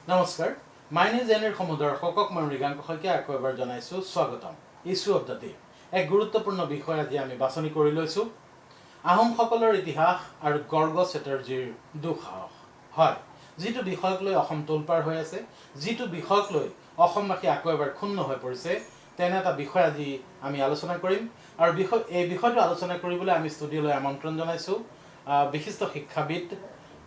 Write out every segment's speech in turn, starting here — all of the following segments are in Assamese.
নমস্কাৰ মাইনে জেনেৰ সমুদৰ্শকক মই মৃগাংক শইকীয়া আকৌ এবাৰ জনাইছোঁ স্বাগতম ইছ্যু অফ দ্য ডে এক গুৰুত্বপূৰ্ণ বিষয় আজি আমি বাছনি কৰি লৈছোঁ আহোমসকলৰ ইতিহাস আৰু গৰ্গ চেটাৰ্জীৰ দুঃসাহস হয় যিটো বিষয়ক লৈ অসম তোলপাৰ হৈ আছে যিটো বিষয়ক লৈ অসমবাসী আকৌ এবাৰ ক্ষুণ্ণ হৈ পৰিছে তেনে এটা বিষয় আজি আমি আলোচনা কৰিম আৰু এই বিষয়টো আলোচনা কৰিবলৈ আমি ষ্টুডিঅ'লৈ আমন্ত্ৰণ জনাইছোঁ বিশিষ্ট শিক্ষাবিদ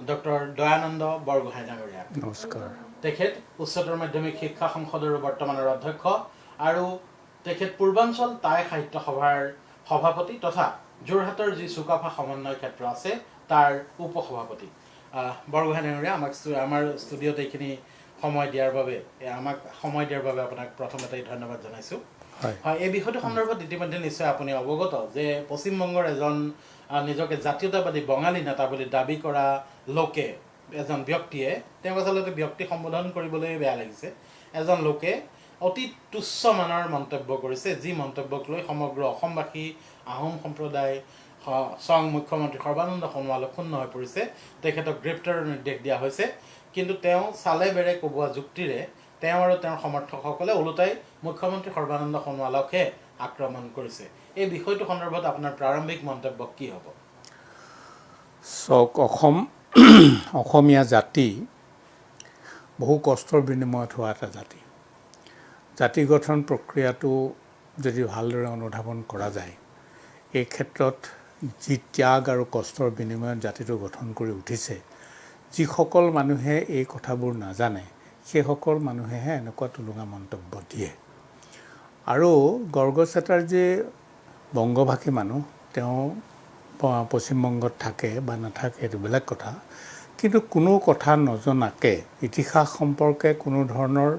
ডক্টৰ দয়ানন্দ বৰগোহাঁই ডাঙৰীয়া নমস্কাৰ তেখেত উচ্চতৰ মাধ্যমিক শিক্ষা সংসদৰ বৰ্তমানৰ অধ্যক্ষ আৰু তেখেত পূৰ্বাঞ্চল টাই সাহিত্য সভাৰ সভাপতি তথা যোৰহাটৰ যি চুকাফা সমন্বয় ক্ষেত্ৰ আছে তাৰ উপসভাপতি বৰগোহাঁই ডাঙৰীয়া আমাৰ ষ্টুডিঅ'ত এইখিনি সময় দিয়াৰ বাবে আপোনাক প্ৰথমতেই ধন্যবাদ জনাইছোঁ হয় এই বিষয়টো সন্দৰ্ভত ইতিমধ্যে নিশ্চয় আপুনি অৱগত যে পশ্চিমবংগৰ এজন নিজকে জাতীয়তাবাদী বঙালী নেতা বুলি দাবী কৰা লোকে এজন ব্যক্তিয়ে তেওঁক আচলতে ব্যক্তি সম্বোধন কৰিবলৈ বেয়া লাগিছে এজন লোকে অতি তুচ্ছ মানৰ মন্তব্য কৰিছে যি মন্তব্যক লৈ সমগ্ৰ অসমবাসী আহোম সম্প্ৰদায় স্বয়ং মুখ্যমন্ত্ৰী সৰ্বানন্দ সোণোৱাল ক্ষুণ্ণ হৈ পৰিছে তেখেতক গ্ৰেপ্তাৰৰ নিৰ্দেশ দিয়া হৈছে কিন্তু তেওঁ চালে বেৰে কোবোৱা যুক্তিৰে তেওঁ আৰু তেওঁৰ সমৰ্থকসকলে ওলোটাই মুখ্যমন্ত্ৰী সৰ্বানন্দ সোণোৱালকহে আক্ৰমণ কৰিছে এই বিষয়টো সন্দৰ্ভত আপোনাৰ প্ৰাৰম্ভিক মন্তব্য কি হ'ব চাওক অসমীয়া জাতি বহু কষ্টৰ বিনিময়ত হোৱা এটা জাতি গঠন প্ৰক্ৰিয়াটো যদি ভালদৰে অনুধাৱন কৰা যায় এই ক্ষেত্ৰত যি ত্যাগ আৰু কষ্টৰ বিনিময়ত জাতিটো গঠন কৰি উঠিছে যিসকল মানুহে এই কথাবোৰ নাজানে সেইসকল মানুহেহে এনেকুৱা তুলুঙা মন্তব্য দিয়ে আৰু গৰ্গ চেটাৰ্জী বংগভাষী মানুহ তেওঁ পশ্চিমবংগত থাকে বা নাথাকে এইটো বেলেগ কথা কিন্তু কোনো কথা নজনাকৈ ইতিহাস সম্পৰ্কে কোনো ধৰণৰ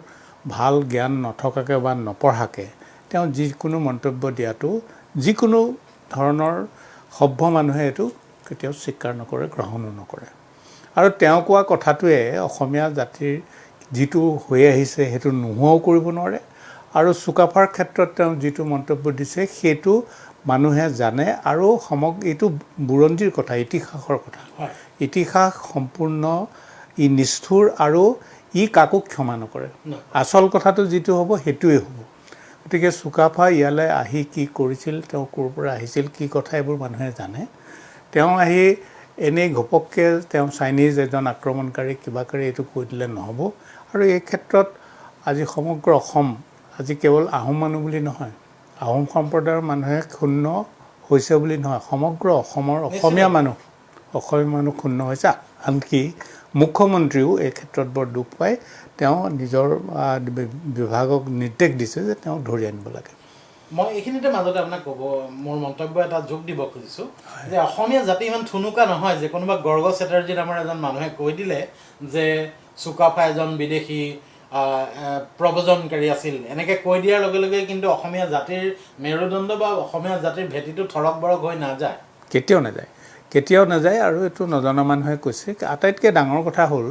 ভাল জ্ঞান নথকাকৈ বা নপঢ়াকৈ তেওঁ যিকোনো মন্তব্য দিয়াটো যিকোনো ধৰণৰ সভ্য মানুহে এইটো কেতিয়াও স্বীকাৰ নকৰে গ্ৰহণো নকৰে আৰু তেওঁ কোৱা কথাটোৱে অসমীয়া জাতিৰ যিটো হৈ আহিছে সেইটো নোহোৱাও কৰিব নোৱাৰে আৰু চুকাফাৰ ক্ষেত্ৰত তেওঁ যিটো মন্তব্য দিছে সেইটো মানুহে জানে আৰু এইটো বুৰঞ্জীৰ কথা ইতিহাসৰ কথা ইতিহাস সম্পূৰ্ণ ই নিষ্ঠুৰ আৰু ই কাকো ক্ষমা নকৰে আচল কথাটো যিটো হ'ব সেইটোৱে হ'ব গতিকে চুকাফা ইয়ালৈ আহি কি কৰিছিল তেওঁ ক'ৰ পৰা আহিছিল কি কথা এইবোৰ মানুহে জানে তেওঁ আহি এনেই ঘপককৈ তেওঁ চাইনিজ এজন আক্ৰমণকাৰী কিবা কৰি এইটো কৈ দিলে নহ'ব আৰু এই ক্ষেত্ৰত আজি সমগ্ৰ অসম আজি কেৱল আহোম মানুহ বুলি নহয় আহোম সম্প্ৰদায়ৰ মানুহে ক্ষুণ্ণ হৈছে বুলি নহয় সমগ্ৰ অসমীয়া মানুহ ক্ষুণ্ণ হৈছে আনকি মুখ্যমন্ত্ৰীও এই ক্ষেত্ৰত বৰ দুখ পায় তেওঁ নিজৰ বিভাগক নিৰ্দেশ দিছে যে তেওঁক ধৰি আনিব লাগে মই এইখিনিতে মাজতে আপোনাক ক'ব মোৰ মন্তব্য এটা যোগ দিব খুজিছোঁ যে অসমীয়া জাতি ইমান থুনুকা নহয় যে কোনোবা গৰ্গ চেটাৰ্জী নামৰ এজন মানুহে কৈ দিলে যে চুকাফা এজন বিদেশী প্ৰব্ৰজনকাৰী আছিল এনেকৈ কৈ দিয়াৰ লগে লগে কিন্তু অসমীয়া জাতিৰ মেৰুদণ্ড বা অসমীয়া জাতিৰ ভেটিটো থৰক বৰক হৈ নাযায় কেতিয়াও নাযায় আৰু এইটো নজনা মানুহে কৈছে আটাইতকৈ ডাঙৰ কথা হ'ল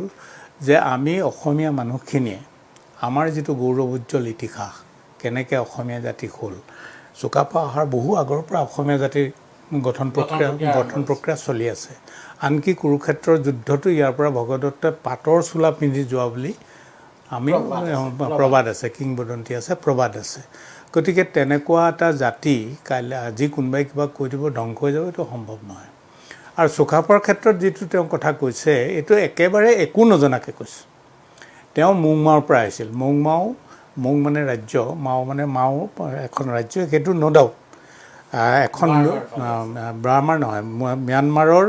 যে আমি অসমীয়া মানুহখিনিয়ে আমাৰ যিটো গৌৰৱোজ্জ্বল ইতিহাস কেনেকৈ অসমীয়া জাতি হ'ল চুকাফা অহাৰ বহু আগৰ পৰা অসমীয়া জাতিৰ গঠন প্ৰক্ৰিয়া চলি আছে আনকি কুৰুক্ষেত্ৰৰ যুদ্ধটো ইয়াৰ পৰা ভগদত্তই পাটৰ চোলা পিন্ধি যোৱা বুলি আমি প্ৰবাদ আছে কিংবদন্তি আছে প্ৰবাদ আছে গতিকে তেনেকুৱা এটা জাতি কাইলৈ আজি কোনোবাই কিবা কৈ দিব ধ্বংস হৈ যাব এইটো সম্ভৱ নহয় আৰু চুকাফাৰ ক্ষেত্ৰত যিটো তেওঁ কথা কৈছে এইটো একেবাৰে একো নজনাকৈ কৈছে তেওঁ মৌমাওৰ পৰা আহিছিল মৌ মানে ৰাজ্য মাও মানে এখন ৰাজ্য সেইটো নডাউট এখন বাৰ্মাৰ নহয় ম্যানমাৰৰ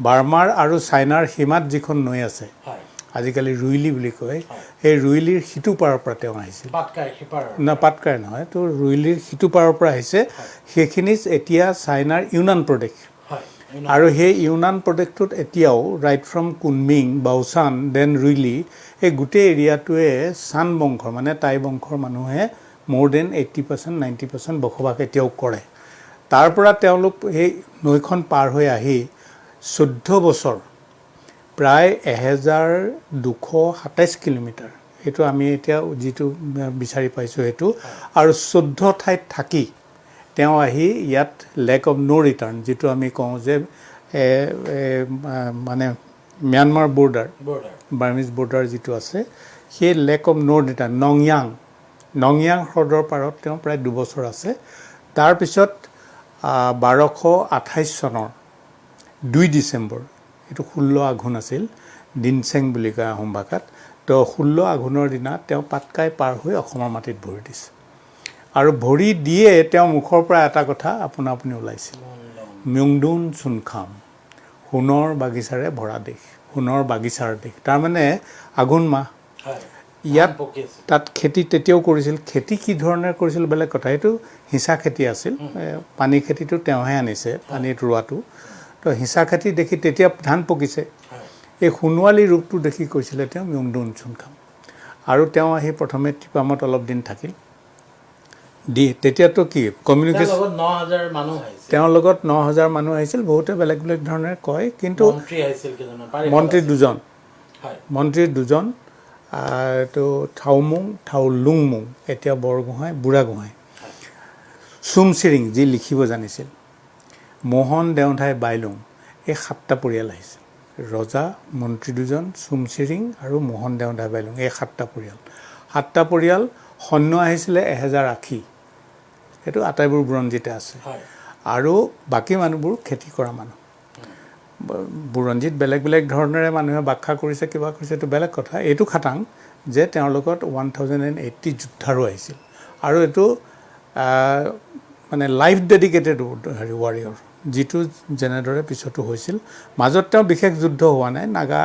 বাৰ্মাৰ আৰু চাইনাৰ সীমাত যিখন নৈ আছে আজিকালি ৰুইলি বুলি কয় সেই ৰুইলিৰ সিটো পাৰৰ পৰা তেওঁ আহিছিল পাটকাই নহয় তো ৰুইলিৰ সিটো পাৰৰ পৰা আহিছে সেইখিনি এতিয়া চাইনাৰ ইউনান প্ৰদেশ আৰু সেই ইউনান প্ৰদেশটোত এতিয়াও right from Kunming বাওচান then Ruili এই গোটেই এৰিয়াটোৱে চান বংশৰ মানে টাই বংশৰ মানুহে মোৰ দেন 80% 90% বসবাস এতিয়াও কৰে তাৰ পৰা তেওঁলোক সেই নৈখন পাৰ হৈ আহি 14 বছৰ প্ৰায় 1227 কিলোমিটাৰ সেইটো আমি এতিয়া যিটো বিচাৰি পাইছোঁ সেইটো আৰু 14 ঠাইত থাকি তেওঁ আহি ইয়াত লেক অফ নো ৰিটাৰ্ণ যিটো আমি কওঁ যে মানে Myanmar border border Burmese border যিটো আছে সেই লেক অফ ন' ডেটা নংয়াং হ্ৰদৰ পাৰত তেওঁ প্ৰায় 2 বছৰ আছে। তাৰপিছত 1228 চনৰ 2 ডিচেম্বৰ, এইটো 16 আঘোণ আছিল, দিনচেং বুলি কয় আহোম ভাষাত। তো 16 আঘোণৰ দিনা তেওঁ পাটকাই পাৰ হৈ অসমৰ মাটিত ভৰি দিছে। আৰু ভৰি দিয়ে তেওঁ মুখৰ পৰা এটা কথা আপুনি ওলাইছিল, ম্যুংডুন চুনখাম, সোণৰ বাগিচাৰে ভৰা দেশ, সোণৰ বাগিচাৰ দেশ। তাৰমানে আঘোণ মাহ, ইয়াত তাত খেতি তেতিয়াও কৰিছিল। খেতি কি ধৰণে কৰিছিল বেলেগ কথা, এইটো হিঁচা খেতি আছিল। পানী খেতিটো তেওঁহে আনিছে, পানীত ৰোৱাটো। তো হিঁচা খেতি দেখি তেতিয়া ধান পকিছে, এই সোণোৱালী ৰূপটো দেখি কৈছিলে তেওঁ ম্যুংডুন চুনখাম। আৰু তেওঁ আহি প্ৰথমে টিপামত অলপ দিন থাকিল। তেতিয়াতো কি কমিউনিকেশ্যন, তেওঁৰ লগত 9,000 মানুহ আহিছিল। বহুতে বেলেগ বেলেগ ধৰণে কয়, কিন্তু মন্ত্ৰী দুজন, এইটো থাউলুংমুং, এতিয়া বৰগোহাঁই, বুঢ়াগোহাঁই, চুমচিৰিং যি লিখিব জানিছিল, মোহন দেওধাই বাইলুং, এই 7টা পৰিয়াল আহিছিল। ৰজা, মন্ত্ৰী দুজন, চুমচিৰিং আৰু মোহন দেওধাই বাইলুং, এই 7টা পৰিয়াল। 7টা পৰিয়াল। সৈন্য আহিছিলে 1080, সেইটো আটাইবোৰ বুৰঞ্জীতে আছে। আৰু বাকী মানুহবোৰ খেতি কৰা মানুহ। বুৰঞ্জীত বেলেগ বেলেগ ধৰণেৰে মানুহে ব্যাখ্যা কৰিছে, কিবা কৰিছে, এইটো বেলেগ কথা। এইটো খাটাং যে তেওঁৰ লগত 1080 যোদ্ধাৰো আহিছিল। আৰু এইটো মানে লাইফ ডেডিকেটেড ৱাৰিয়ৰ, যিটো যেনেদৰে পিছতো হৈছিল। মাজত তেওঁ বিশেষ যুদ্ধ হোৱা নাই, নাগা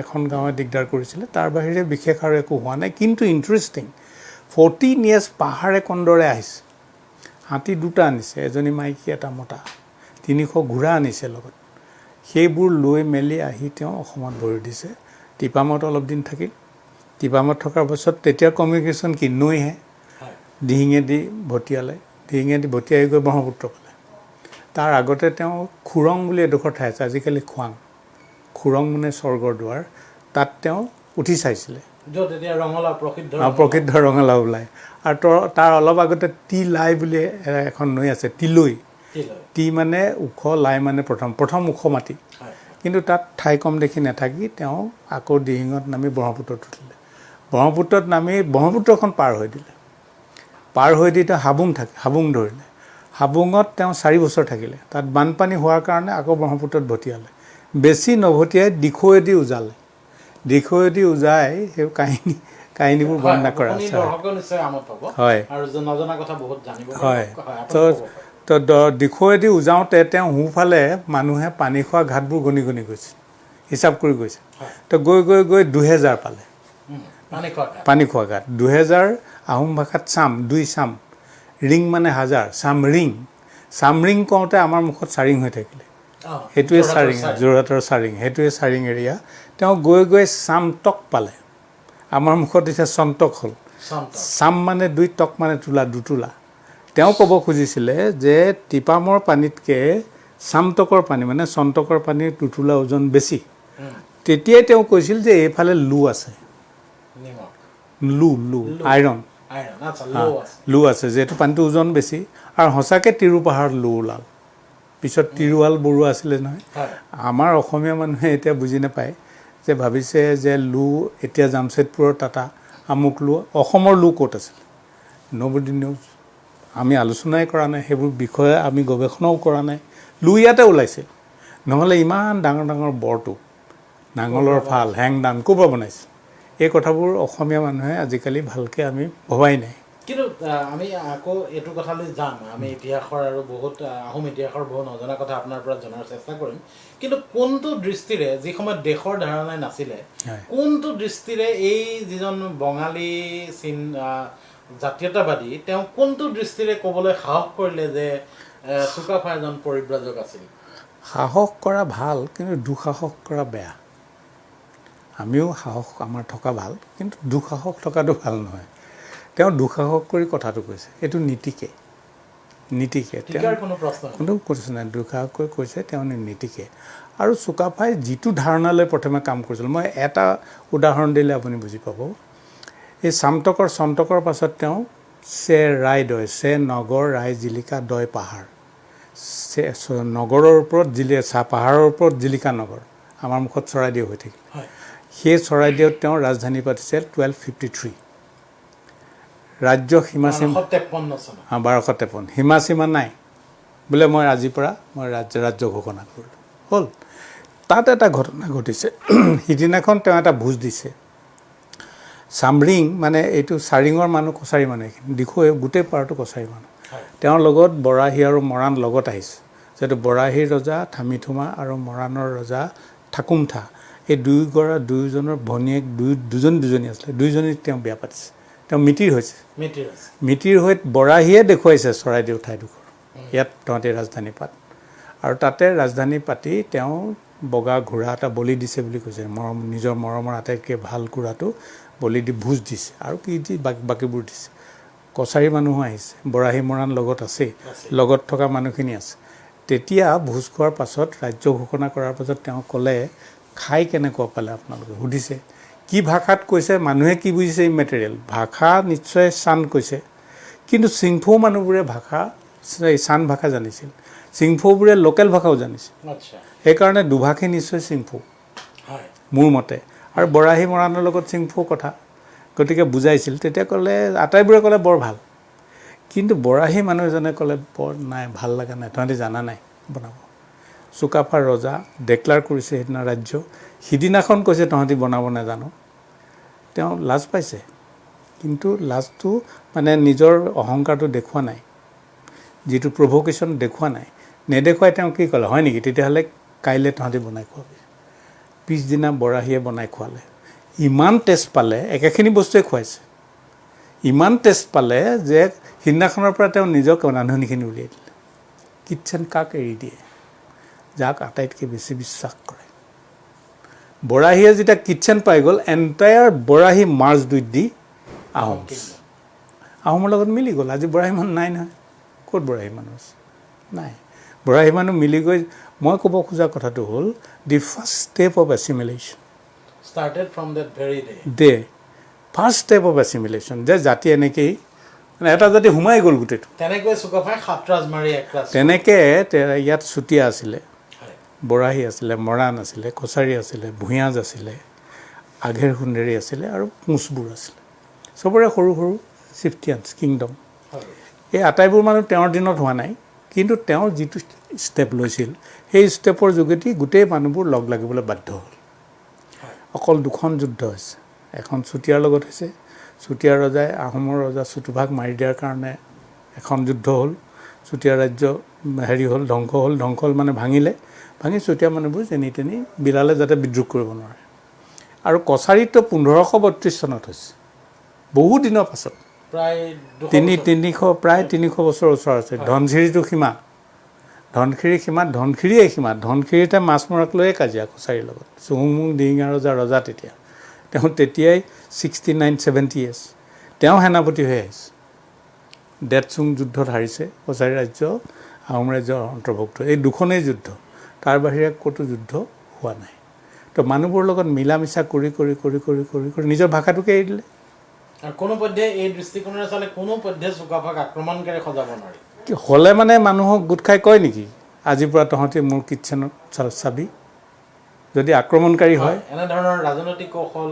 এখন গাঁৱে দিগদাৰ কৰিছিলে, তাৰ বাহিৰে বিশেষ আৰু একো হোৱা নাই। কিন্তু ইণ্টাৰেষ্টিং, 14 years পাহাৰে কন্দৰে আহিছে। হাতী 2টা আনিছে, এজনী মাইকী এটা মতা, 300 ঘোঁৰা আনিছে লগত। সেইবোৰ লৈ মেলি আহি তেওঁ অসমত ভৰি দিছে। টিপামত অলপ দিন থাকিল। টিপামত থকাৰ পাছত তেতিয়া কমিউনিকেশ্যন কি, নৈহে, দিহিঙেদি ভটিয়ালে, দিহিঙেদি ভটিয়াই গৈ ব্ৰহ্মপুত্ৰ পালে। তাৰ আগতে তেওঁ খুৰং বুলি এডোখৰ ঠাই আছে, আজিকালি খোৱাং। খুৰং মানে স্বৰ্গৰ দুৱাৰ, তাত তেওঁ উঠি চাইছিলে, প্ৰসিদ্ধ ৰঙালাও ওলায়। আৰু তাৰ অলপ আগতে লাই বুলি এখন নৈ আছে, তিলৈ। টি মানে ওখ, লাই মানে প্ৰথম ওখ মাটি। কিন্তু তাত ঠাই কম দেখি নাথাকি তেওঁ আকৌ দিহিঙত নামি ব্ৰহ্মপুত্ৰত উঠিলে। ব্ৰহ্মপুত্ৰত নামি ব্ৰহ্মপুত্ৰখন পাৰ হৈ দিলে। পাৰ হৈ দি তেওঁ হাবুং ধৰিলে। হাবুঙত তেওঁ 4 বছৰ থাকিলে। তাত বানপানী হোৱাৰ কাৰণে আকৌ ব্ৰহ্মপুত্ৰত ভটিয়ালে। বেছি নভটিয়াই দিখৌৱেদি উজালে। দিখৌৱেদি উজাই সেই কাহিনীবোৰ বৰ্ণনা কৰা আছে। হয়, হয়। তো দিখৌৱেদি উজাওঁতে তেওঁ সোঁফালে মানুহে পানী খোৱা ঘাটবোৰ গণি গণি গৈছে, হিচাপ কৰি গৈছে। তো গৈ 2000 পালে পানী খোৱা ঘাট। 2000 আহোম ভাষাত চাম, 2 চাম, ৰিং মানে হাজাৰ, চামৰিং কওঁতে আমাৰ মুখত চাৰিং হৈ থাকিলে। সেইটোৱে চাৰিং, যোৰহাটৰ চাৰিং, সেইটোৱে চাৰিং এৰিয়া। তেওঁ গৈ চামটক পালে, আমাৰ মুখত এতিয়া চন্তক হ'ল। চাম মানে 2, টক মানে তোলা, 2 তোলা। তেওঁ ক'ব খুজিছিলে যে টিপামৰ পানীতকৈ চামটকৰ পানী মানে চন্তকৰ পানীৰ 2 তোলা ওজন বেছি। তেতিয়াই তেওঁ কৈছিল যে এইফালে লু আছে, লু আইৰণ, লু আছে, যিহেতু পানীটো ওজন বেছি। আৰু সঁচাকৈ তিৰু পাহাৰত লু ওলাল। পিছত তিৰুৱাল বৰুৱা আছিলে নহয়। আমাৰ অসমীয়া মানুহে এতিয়া বুজি নাপায়, যে ভাবিছে যে লু এতিয়া জামছেদপুৰৰ টাটা, আমুক লু। অসমৰ লু ক'ত আছিল? Nobody news. আমি আলোচনাই কৰা নাই, সেইবোৰ বিষয়ে আমি গৱেষণাও কৰা নাই। লু ইয়াতে ওলাইছিল, নহ'লে ইমান ডাঙৰ ডাঙৰ বৰটোপ, নাঙলৰ ফাল, হেংদান ক'ৰ পৰা বনাইছিল? এই কথাবোৰ অসমীয়া মানুহে আজিকালি ভালকৈ আমি ভবাই নাই। কিন্তু আমি আকৌ এইটো কথালৈ যাম, আমি ইতিহাসৰ আৰু বহুত আহোম ইতিহাসৰ বহুত নজনা কথা আপোনাৰ পৰা জনাৰ চেষ্টা কৰিম। কিন্তু কোনটো দৃষ্টিৰে, যি সময়ত দেশৰ ধাৰণাই নাছিলে, কোনটো দৃষ্টিৰে এই যিজন বঙালী জাতীয়তাবাদী, তেওঁ কোনটো দৃষ্টিৰে ক'বলৈ সাহস কৰিলে যে চুকাফা এজন পৰিব্ৰাজক আছিল? সাহস কৰা ভাল, কিন্তু দুঃসাহস কৰা বেয়া। আমিও সাহস আমাৰ থকা ভাল, কিন্তু দুঃসাহস থকাটো ভাল নহয়। তেওঁ দুঃসাহস কৰি কথাটো কৈছে, এইটো নীতিকে কোনো কৈছে নাই, দুঃসাহস কৰি কৈছে তেওঁ নীতিকে। আৰু চুকাফাই যিটো ধাৰণালৈ প্ৰথমে কাম কৰিছিল, মই এটা উদাহৰণ দিলে আপুনি বুজি পাব। এই চন্তকৰ পাছত তেওঁ নগৰ, ৰাই, জিলিকা, দয় পাহাৰ, নগৰৰ ওপৰত পাহাৰৰ ওপৰত জিলিকা নগৰ, আমাৰ মুখত চৰাইদেউ হৈ থাকিল হয় সেই চৰাইদেউত তেওঁ ৰাজধানী পাতিছিল 1253 ৰাজ্য সীমাসীমা 1253 চনত 1253 সীমাসীমা নাই বোলে মই আজিৰ পৰা মই ৰাজ্য ঘোষণা কৰিলোঁ হ'ল তাত এটা ঘটনা ঘটিছে সিদিনাখন তেওঁ এটা ভোজ দিছে চামৰিং মানে এইটো চাৰিঙৰ মানুহ কছাৰী মানুহ এইখিনি দিখৌৱে গোটেই পাৰটো কছাৰী মানুহ তেওঁৰ লগত বৰাহী আৰু মৰাণ লগত আহিছে যিহেতু বৰাহীৰ ৰজা থামিথুমা আৰু মৰাণৰ ৰজা ঠাকুমঠা এই দুয়োজনৰ ভনীয়েক দুজনী আছিলে দুয়োজনীক তেওঁ বিয়া পাতিছে তেওঁ মিতিৰ হৈছে মিতিৰ হৈ বৰাহীয়ে দেখুৱাইছে চৰাইদেউ ঠাইডোখৰ ইয়াত তহঁতে ৰাজধানী পাত আৰু তাতে ৰাজধানী পাতি তেওঁ বগা ঘোঁৰা এটা বলি দিছে বুলি কৈছে নিজৰ মৰমৰ আটাইতকৈ ভাল ঘোঁৰাটো বলি দি ভোজ দিছে আৰু কি দি বাকীবোৰ দিছে কছাৰী মানুহো আহিছে বৰাহী মৰাণ লগত আছেই লগত থকা মানুহখিনি আছে তেতিয়া ভোজ খোৱাৰ পাছত ৰাজ্য ঘোষণা কৰাৰ পাছত তেওঁ ক'লে খাই কেনেকুৱা পালে আপোনালোকে সুধিছে কি ভাষাত কৈছে মানুহে কি বুজিছে ইমেটেৰিয়েল ভাষা নিশ্চয় চান কৈছে কিন্তু চিংফৌ মানুহবোৰে ভাষা চান ভাষা জানিছিল চিংফৌবোৰে লোকেল ভাষাও জানিছিল সেইকাৰণে দুভাষী নিশ্চয় চিংফৌ মোৰ মতে আৰু বৰাহী মৰাণৰ লগত চিংফৌ কথা গতিকে বুজাইছিল তেতিয়া ক'লে আটাইবোৰে ক'লে বৰ ভাল কিন্তু বৰাহী মানুহ এজনে ক'লে বৰ নাই ভাল লগা নাই তহঁতি জানা নাই বনাব চুকাফাৰ ৰজা ডেক্লাৰ কৰিছে সেইদিনা ৰাজ্য সিদিনাখন কৈছে তহঁতি বনাব নাজানো তেওঁ লাজ পাইছে কিন্তু লাজটো মানে নিজৰ অহংকাৰটো দেখুওৱা নাই যিটো প্ৰভোকেশ্যন দেখুওৱা নাই নেদেখুৱাই তেওঁ কি ক'লে হয় নেকি তেতিয়াহ'লে কাইলৈ তহঁতি বনাই খোৱাবি পিছদিনা বৰাহীয়ে বনাই খোৱালে ইমান টেষ্ট পালে একেখিনি বস্তুৱে খুৱাইছে ইমান টেষ্ট পালে যে সিদিনাখনৰ পৰা তেওঁ নিজক ৰান্ধনিখিনি উলিয়াই দিলে কিটচেন কাক এৰি দিয়ে যাক আটাইতকৈ বেছি বিশ্বাস কৰে বৰাহীয়ে যেতিয়া কিটচেন পাই গ'ল এণ্টায়াৰ বৰাহী মাৰ্চ দি আহোমৰ লগত মিলি গ'ল আজি বৰাহী মানুহ নাই নহয় ক'ত বৰাহী মানুহ আছে নাই বৰাহী মানুহ মিলি গৈ মই ক'ব খোজা কথাটো হ'ল the first step of assimilation started from that very day first step of assimilation যে জাতি এনেকেই মানে এটা জাতি সোমাই গ'ল গোটেইটো তেনেকৈ চুকাফাই সাতৰাজ মাৰি একৰাজ তেনেকৈ ইয়াত চুতীয়া আছিলে বৰাহী আছিলে মৰাণ আছিলে কছাৰী আছিলে ভূঞাজ আছিলে আঘেৰ সুন্দেৰী আছিলে আৰু কোচবোৰ আছিলে চবৰে সৰু সৰু চিফটিয়ানছ কিংডম এই আটাইবোৰ মানুহ তেওঁৰ দিনত হোৱা নাই কিন্তু তেওঁ যিটো ষ্টেপ লৈছিল সেই ষ্টেপৰ যোগেদি গোটেই মানুহবোৰ লগ লাগিবলৈ বাধ্য হ'ল অকল দুখন যুদ্ধ হৈছে এখন চুতীয়াৰ লগত হৈছে চুতীয়া ৰজাই আহোমৰ ৰজা চুতুভাক মাৰি দিয়াৰ কাৰণে এখন যুদ্ধ হ'ল চুতীয়া ৰাজ্য হ'ল ধ্বংস হ'ল মানে ভাঙি চুতীয়া মানুহবোৰ যেনি তেনি বিলালে যাতে বিদ্ৰোহ কৰিব নোৱাৰে আৰু কছাৰীতো 1532 চনত হৈছে বহু দিনৰ পাছত প্ৰায় 300 বছৰ ওচৰ আছে ধনশিৰিটো সীমা ধনশিৰিতে মাছ মৰাক লৈয়ে কাজিয়া কছাৰীৰ লগত চুহুংমুং দিহিঙা ৰজা তেতিয়াই 69-70 years তেওঁ সেনাপতি হৈ আহিছে ডেটচুং যুদ্ধত হাৰিছে কছাৰী ৰাজ্য আহোম ৰাজ্যৰ অন্তৰ্ভুক্ত এই দুখনেই যুদ্ধ তাৰ বাহিৰে ক'তো যুদ্ধ হোৱা নাই তো মানুহবোৰৰ লগত মিলা মিছা কৰি নিজৰ ভাষাটোকে এৰি দিলে আৰু কোনো পধ্যে এই দৃষ্টিকোণেৰে চালে কোনো পধ্যে চুকাফাক আক্ৰমণকাৰী সজাব নোৱাৰি হ'লে মানে মানুহক গোট খাই কয় নেকি আজিৰ পৰা তহঁতি মোৰ কিটচেনত চাবি যদি আক্ৰমণকাৰী হয় এনেধৰণৰ ৰাজনৈতিক কৌশল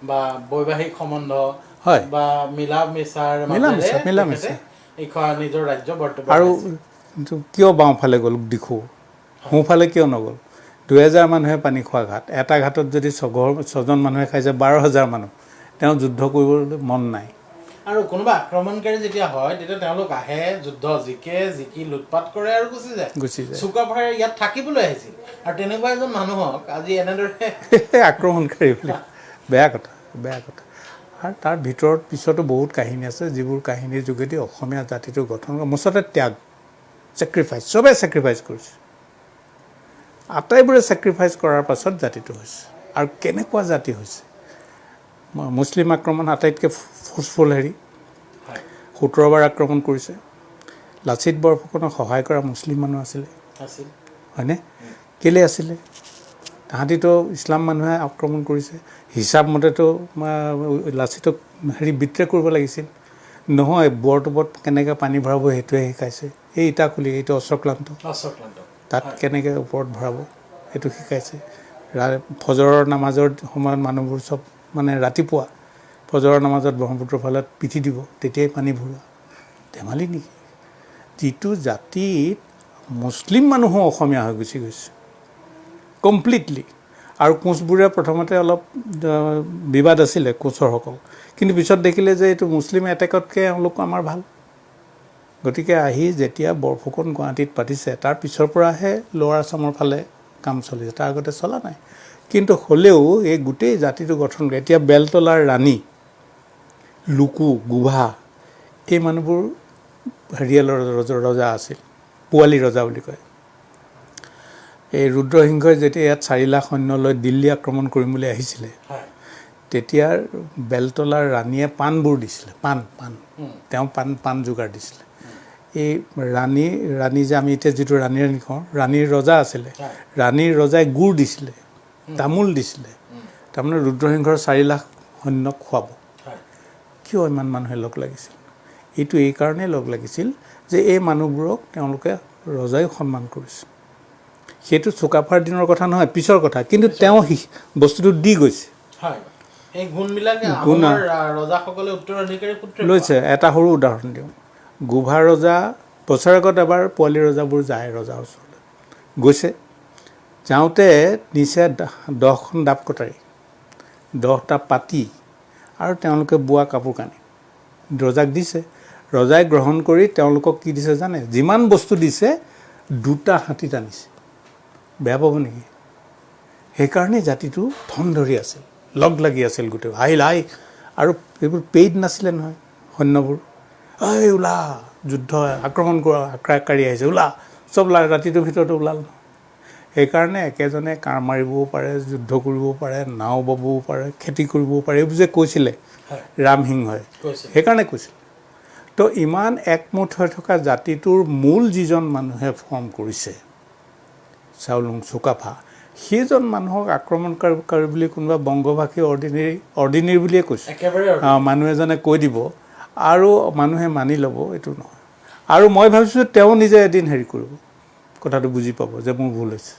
বা বৈবাহিক সম্বন্ধ হয় বা মিলা মিছাৰ নিজৰ ৰাজ্য বৰ্তমান আৰু কিয় বাওঁফালে গ'ল দিখৌ সোঁফালে কিয় নগ'ল 2000 মানুহে পানী খোৱা ঘাট এটা ঘাটত যদি 6জন মানুহে খাইছে 12,000 মানুহ তেওঁ যুদ্ধ কৰিবলৈ মন নাই আৰু কোনোবা আক্ৰমণকাৰী যেতিয়া হয় তেতিয়া তেওঁলোক আহে যুদ্ধ জিকি লুটপাট কৰে আৰু গুচি যায় চুকাফাই ইয়াত থাকিবলৈ আহিছিল আৰু তেনেকুৱা এজন মানুহক আজি এনেদৰে আক্ৰমণকাৰী বুলি বেয়া কথা আৰু তাৰ ভিতৰত পিছতো বহুত কাহিনী আছে যিবোৰ কাহিনীৰ যোগেদি অসমীয়া জাতিটো গঠন কৰা মুঠতে ত্যাগ ছেক্ৰিফাইচ চবেই ছেক্ৰিফাইচ কৰিছে আটাইবোৰে ছেক্ৰিফাইচ কৰাৰ পাছত জাতিটো হৈছে আৰু কেনেকুৱা জাতি হৈছে মুছলিম আক্ৰমণ আটাইতকৈ ফোৰ্চফুল 17 বাৰ আক্ৰমণ কৰিছে লাচিত বৰফুকনক সহায় কৰা মুছলিম মানুহ আছিলে হয়নে কেলৈ আছিলে তাহাঁতিতো ইছলাম মানুহে আক্ৰমণ কৰিছে হিচাপ মতেতো লাচিতক বিদ্ৰোহ কৰিব লাগিছিল নহয় বৰটোপত কেনেকৈ পানী ভৰাব সেইটোৱে শিকাইছে এই ইটাখুলি এইটো অশ্বক্লান্ত তাত কেনেকৈ ওপৰত ভৰাব সেইটো শিকাইছে ফজৰৰ নামাজৰ সময়ত মানুহবোৰ চব মানে ৰাতিপুৱা ফজৰৰ নামাজত ব্ৰহ্মপুত্ৰৰ ফালত পিঠি দিব, তেতিয়াই পানী ভৰোৱা। ধেমালি নেকি? যিটো জাতিত মুছলিম মানুহো অসমীয়া হৈ গুচি গৈছে কমপ্লিটলি। আৰু কোচবোৰে প্ৰথমতে অলপ বিবাদ আছিলে কোচৰসকল, কিন্তু পিছত দেখিলে যে এইটো মুছলিম এটেকতকৈ এওঁলোক আমাৰ ভাল। গতিকে আহি যেতিয়া বৰফুকন গুৱাহাটীত পাতিছে, তাৰ পিছৰ পৰাহে লৱাৰ আছামৰ ফালে কাম চলিছে, তাৰ আগতে চলা নাই। কিন্তু হ'লেও এই গোটেই জাতিটো গঠন কৰে। এতিয়া বেলতলাৰ ৰাণী, লুকু, গোভা, এই মানুহবোৰ হেৰিয়ালৰ ৰজা আছিল, পোৱালী ৰজা বুলি কয়। এই ৰুদ্ৰসিংহই যেতিয়া ইয়াত 4 লাখ সৈন্য লৈ দিল্লী আক্ৰমণ কৰিম বুলি আহিছিলে, তেতিয়া বেলতলাৰ ৰাণীয়ে পাণবোৰ দিছিলে, পাণ তেওঁ পাণ যোগাৰ দিছিলে। এই ৰাণী যে আমি এতিয়া যিটো ৰাণী কওঁ, ৰাণীৰ ৰজা আছিলে, ৰাণীৰ ৰজাই গুড় দিছিলে, তামোল দিছিলে, তাৰমানে ৰুদ্ৰসিংহৰ 4 লাখ সৈন্যক খুৱাব। কিয় ইমান মানুহে লগ লাগিছিল? এইটো এই কাৰণেই লগ লাগিছিল যে এই মানুহবোৰক তেওঁলোকে ৰজাই সন্মান কৰিছে। সেইটো চুকাফাৰ দিনৰ কথা নহয়, পিছৰ কথা, কিন্তু তেওঁ বস্তুটো দি গৈছে, লৈছে। এটা সৰু উদাহৰণ দিওঁ, গোভা ৰজা বছৰেকত এবাৰ পোৱালী ৰজাবোৰ যায় ৰজাৰ ওচৰলৈ, গৈছে। যাওঁতে নিচে 10খন ডাব কটাৰী, 10টা পাতি আৰু তেওঁলোকে বোৱা কাপোৰ কানি ৰজাক দিছে। ৰজাই গ্ৰহণ কৰি তেওঁলোকক কি দিছে জানে? যিমান বস্তু দিছে 2টা হাতী টানিছে। বেয়া পাব নেকি? সেইকাৰণে জাতিটো ধন ধৰি আছিল, লগ লাগি আছিল গোটেই। আহিল আৰু এইবোৰ পেইড নাছিলে নহয় সৈন্যবোৰ। এই ওলা, যুদ্ধ আক্ৰমণ কৰা, আক্ৰমণকাৰী আহিছে, ওলা, চব ৰাতিটোৰ ভিতৰতে ওলাল নহয়। সেইকাৰণে একেজনে কাঁড় মাৰিবও পাৰে, যুদ্ধ কৰিবও পাৰে, নাও বাবও পাৰে, খেতি কৰিবও পাৰে, এইবোৰ যে কৈছিলে ৰামসিংহই, সেইকাৰণে কৈছিলে। তো ইমান একমুঠ হৈ থকা জাতিটোৰ মূল যিজন মানুহে ফৰ্ম কৰিছে, চাওলুং চুকাফা, সেইজন মানুহক আক্ৰমণকাৰী বুলি কোনোবা বংগভাষী অৰ্ডিনেৰী বুলিয়ে কৈছে। মানুহ এজনে কৈ দিব আৰু মানুহে মানি ল'ব, এইটো নহয়। আৰু মই ভাবিছোঁ তেওঁ নিজে এদিন হেৰি কৰিব, কথাটো বুজি পাব যে মোৰ ভুল হৈছে।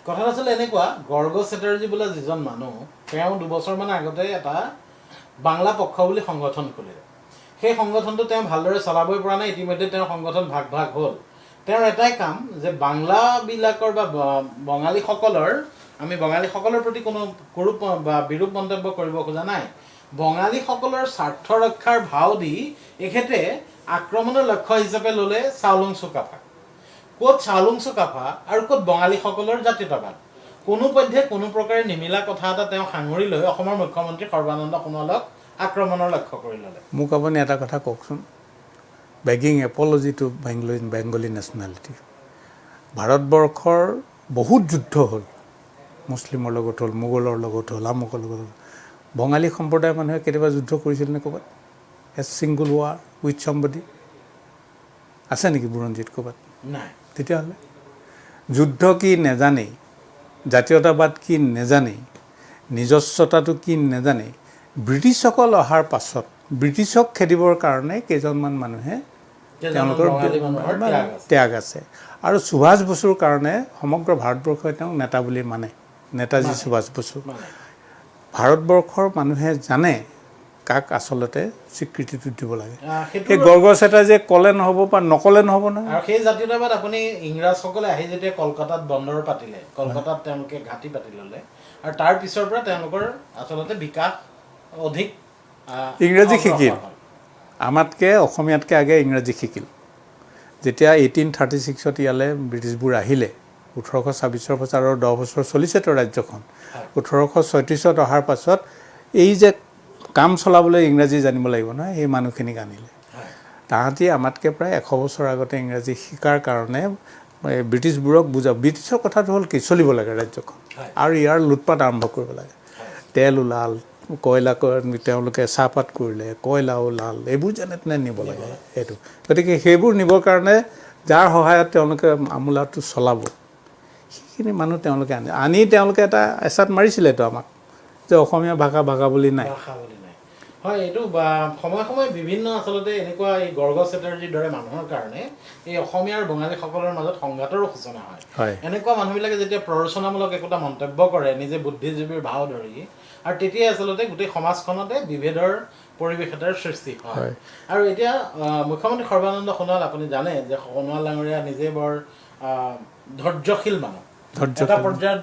কথাটো আচলতে এনেকুৱা, গৰ্গ চেটাৰ্জী বোলে যিজন মানুহ, তেওঁ 2 বছৰমান আগতে এটা বাংলা পক্ষ বুলি সংগঠন খুলিলে। সেই সংগঠনটো তেওঁ ভালদৰে চলাবই পৰা নাই, ইতিমধ্যে তেওঁৰ সংগঠন ভাগ হ'ল। তেওঁৰ এটাই কাম যে বাংলাবিলাকৰ বা বঙালীসকলৰ, আমি বঙালীসকলৰ প্ৰতি কোনো কুৰূপ বা বিৰূপ মন্তব্য কৰিব খোজা নাই, বঙালীসকলৰ স্বাৰ্থ ৰক্ষাৰ ভাও দি এখেতে আক্ৰমণৰ লক্ষ্য হিচাপে ল'লে চাওলুং চুকাফা। ক'ত চাওলুং চুকাফা আৰু ক'ত বঙালীসকলৰ জাতীয়তাবাদ? কোনোপধ্যে কোনো প্ৰকাৰে নিমিলা কথা এটা তেওঁ সাঙুৰি লৈ অসমৰ মুখ্যমন্ত্ৰী সৰ্বানন্দ সোণোৱালক আক্ৰমণৰ লক্ষ্য কৰি ল'লে। মোক আপুনি এটা কথা কওকচোন, begging apology two Bengali nationality. ভাৰতবৰ্ষৰ বহুত যুদ্ধ হ'ল, মুছলিমৰ লগত হ'ল, মোগলৰ লগত হ'ল, আমুকৰ লগত হ'ল। বঙালী সম্প্ৰদায়ৰ মানুহে কেতিয়াবা যুদ্ধ কৰিছিল নে ক'ৰবাত? এ ছিংগল ৱাৰ উইথ সম্বডি আছে নেকি বুৰঞ্জীত ক'ৰবাত? নাই। তেতিয়াহ'লে যুদ্ধ কি নেজানেই, জাতীয়তাবাদ কি নেজানেই, নিজস্বতাটো কি নেজানেই, ব্ৰিটিছসকল অহাৰ পাছত ব্ৰিটিছক খেদিবৰ কাৰণে কেইজনমান মানুহে তেওঁলোকৰ ত্যাগ আছে। আৰু সুভাষ বসুৰ কাৰণে সমগ্ৰ ভাৰতবৰ্ষই তেওঁক নেতা বুলি মানে, নেতাজী সুভাষ বসু। ভাৰতবৰ্ষৰ মানুহে জানে কাক আচলতে স্বীকৃতিটো দিব লাগে। এই গৰ্গ চেটাৰ্জীয়ে ক'লে নহ'ব বা নক'লে নহ'ব নহয়। আৰু সেই জাতীয়তাবাদ আপুনি ইংৰাজসকলে আহি যেতিয়া কলকাতাত বন্দৰ পাতিলে, কলকাতাত তেওঁলোকে ঘাটি পাতি ল'লে, আৰু তাৰ পিছৰ পৰা তেওঁলোকৰ আচলতে বিকাশ অধিক ইংৰাজী শিকিল, আমাতকৈ অসমীয়াতকৈ আগে ইংৰাজী শিকিল। যেতিয়া 1836 ইয়ালৈ ব্ৰিটিছবোৰ আহিলে, 1826 বছৰ আৰু 10 বছৰ চলিছেতো ৰাজ্যখন। 1836 অহাৰ পাছত এই যে কাম চলাবলৈ ইংৰাজী জানিব লাগিব নহয়, সেই মানুহখিনিক আনিলে। তাহাঁতি আমাতকৈ প্ৰায় 100 বছৰ আগতে ইংৰাজী শিকাৰ কাৰণে ব্ৰিটিছবোৰক ব্ৰিটিছৰ কথাটো হ'ল কি, চলিব লাগে ৰাজ্যখন আৰু ইয়াৰ লুটপাট আৰম্ভ কৰিব লাগে। তেল ওলাল, কয়লা তেওঁলোকে চাহপাত কৰিলে, কয়লা ওলাল, এইবোৰ যেনে তেনে নিব লাগে সেইটো। গতিকে সেইবোৰ নিবৰ কাৰণে যাৰ সহায়ত তেওঁলোকে আমোলাটো চলাব, সেইখিনি মানুহ তেওঁলোকে আনি তেওঁলোকে এটা এচাত মাৰিছিলেতো আমাক যে অসমীয়া ভাষা বুলি নাই। হয় এইটো সময় সময় বিভিন্ন আচলতে এনেকুৱা এই গৰ্গ চেটাৰ্জীৰ দৰে মানুহৰ কাৰণে এই অসমীয়া আৰু বঙালীসকলৰ মাজত সংঘাতৰো সূচনা হয় এনেকুৱা মানুহবিলাকে যেতিয়া প্ৰৰোচনামূলক একোটা মন্তব্য কৰে নিজে বুদ্ধিজীৱীৰ ভাও ধৰি আৰু তেতিয়াই আচলতে গোটেই সমাজখনতে বিভেদৰ পৰিৱেশ এটাৰ সৃষ্টি হয় আৰু এতিয়া মুখ্যমন্ত্ৰী সৰ্বানন্দ সোণোৱাল আপুনি জানে যে সোণোৱাল ডাঙৰীয়া নিজে বৰ ধৈৰ্যশীল মানুহ এটা পৰ্যায়ত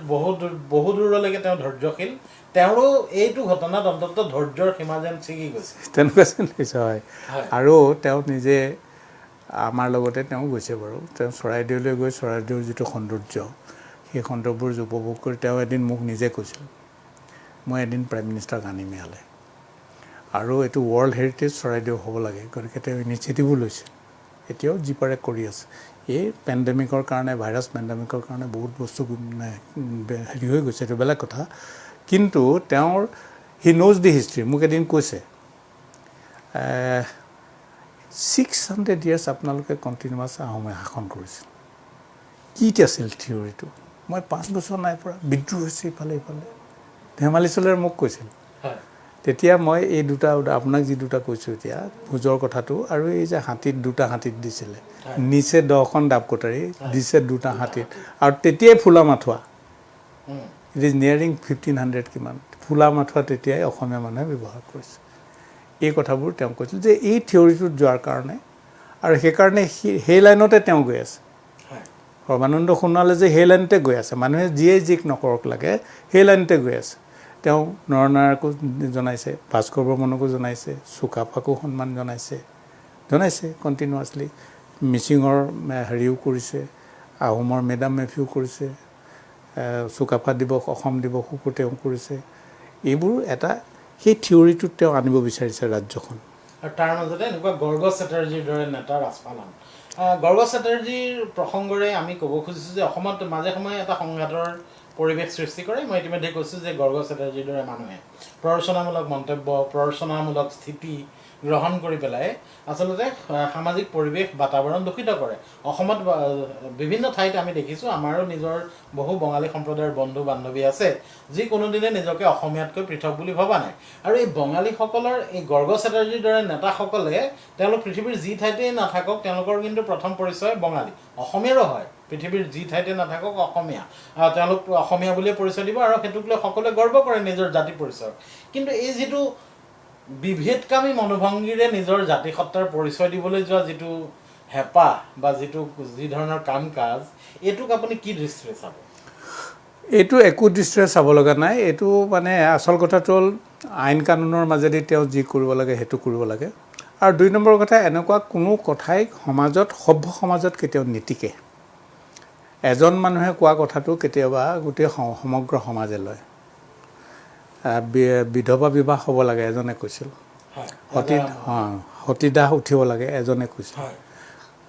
বহু দূৰলৈকে তেওঁ ধৈৰ্যশীল তেওঁৰো এইটো ঘটনাত অন্তত ধৈৰ্যৰ সীমা যেন ছিগি গৈছে তেনেকুৱা যেন হৈছে হয় আৰু তেওঁ নিজে আমাৰ লগতে তেওঁ গৈছে বাৰু তেওঁ চৰাইদেউলৈ গৈ চৰাইদেউৰ যিটো সৌন্দৰ্য সেই সৌন্দৰ্যবোৰ উপভোগ কৰি তেওঁ এদিন মোক নিজে কৈছিল মই এদিন প্ৰাইম মিনিষ্টাৰক আনিম ইয়ালৈ আৰু এইটো ৱৰ্ল্ড হেৰিটেজ চৰাইদেউ হ'ব লাগে গতিকে তেওঁ ইনিচিয়েটিভো লৈছে এতিয়াও যি পাৰে কৰি আছে এই পেণ্ডেমিকৰ কাৰণে ভাইৰাছ পেণ্ডেমিকৰ কাৰণে বহুত বস্তু হেৰি হৈ গৈছে এইটো বেলেগ কথা কিন্তু তেওঁৰ হি ন'জ দি হিষ্ট্ৰী মোক এদিন কৈছে 600 years আপোনালোকে কণ্টিনিউৱাছ আহোমে শাসন কৰিছিল কি আছিল থিয়ৰিটো মই 5 বছৰ নাই পৰা বিদ্ৰোহ হৈছে ইফালে ইফালে ধেমালি চলেৰে মোক কৈছিল তেতিয়া মই এই দুটা আপোনাক যি দুটা কৈছোঁ এতিয়া ভোজৰ কথাটো আৰু এই যে হাতীত দুটা হাতীত দিছিলে নিচে 10খন ডাব কটাৰী দিছে দুটা হাতীত আৰু তেতিয়াই ফুলা মাথোৱা ইট ইজ নিয়াৰিং 1500 কিমান ফুলা মাথোৱা তেতিয়াই অসমীয়া মানুহে ব্যৱহাৰ কৰিছে এই কথাবোৰ তেওঁ কৈছিল যে এই থিয়ৰিটোত যোৱাৰ কাৰণে আৰু সেইকাৰণে সেই লাইনতে তেওঁ গৈ আছে সৰ্বানন্দ সোণোৱালে যে সেই লাইনতে গৈ আছে মানুহে যিয়ে যিক নকৰক লাগে সেই লাইনতে গৈ আছে তেওঁ নৰনাৰায়ণকো জনাইছে ভাস্কৰ বৰ্মনকো জনাইছে চুকাফাকো সন্মান জনাইছে কণ্টিনিউৱাছলি মিচিঙৰ হেৰিও কৰিছে আহোমৰ মেডাম মেফিও কৰিছে চুকাফা দিৱস অসম দিৱসকো তেওঁ কৰিছে এইবোৰ এটা সেই থিয়ৰিটোত তেওঁ আনিব বিচাৰিছে ৰাজ্যখন আৰু তাৰ মাজতে এনেকুৱা গৰ্গ চেটাৰ্জীৰ দৰে নেতাৰ আস্ফালন গৰ্গ চেটাৰ্জীৰ প্ৰসংগৰে আমি ক'ব খুজিছোঁ যে অসমত মাজে সময়ে এটা সংঘাতৰ পৰিৱেশ সৃষ্টি কৰে মই ইতিমধ্যে কৈছোঁ যে গৰ্গ চেটাৰ্জীৰ দৰে মানুহে প্ৰৰোচনামূলক মন্তব্য প্ৰৰোচনামূলক স্থিতি গ্ৰহণ কৰি পেলাই আচলতে সামাজিক পৰিৱেশ বাতাবৰণ দূষিত কৰে অসমত বিভিন্ন ঠাইত আমি দেখিছোঁ আমাৰো নিজৰ বহু বঙালী সম্প্ৰদায়ৰ বন্ধু বান্ধৱী আছে যি কোনোদিনে নিজকে অসমীয়াতকৈ পৃথক বুলি ভবা নাই আৰু এই বঙালীসকলৰ এই গৰ্গ চেটাৰ্জীৰ দৰে নেতাসকলে তেওঁলোক পৃথিৱীৰ যি ঠাইতেই নাথাকক তেওঁলোকৰ কিন্তু প্ৰথম পৰিচয় বঙালী অসমীয়াৰো হয় পৃথিৱীৰ যি ঠাইতে নাথাকক অসমীয়া তেওঁলোক অসমীয়া বুলিয়ে পৰিচয় দিব আৰু সেইটোক লৈ সকলোৱে গৰ্ব কৰে নিজৰ জাতি পৰিচয় কিন্তু এই যিটো বিভেদকামী মনোভংগীৰে নিজৰ জাতিসত্তাৰ পৰিচয় দিবলৈ যোৱা যিটো হেঁপাহ বা যি ধৰণৰ কাম কাজ এইটোক আপুনি কি দৃষ্টিৰে চাব এইটো একো দৃষ্টিৰে চাব লগা নাই এইটো মানে আচল কথাটো হ'ল আইন কানুনৰ মাজেদি তেওঁ যি কৰিব লাগে সেইটো কৰিব লাগে আৰু 2 নম্বৰ কথা এনেকুৱা কোনো কথাই সভ্য সমাজত কেতিয়াও নীতিকে এজন মানুহে কোৱা কথাটো কেতিয়াবা গোটেই সমগ্ৰ সমাজে লয় বিধৱা বিবাহ হ'ব লাগে এজনে কৈছিল সতীদাহ উঠিব লাগে এজনে কৈছিল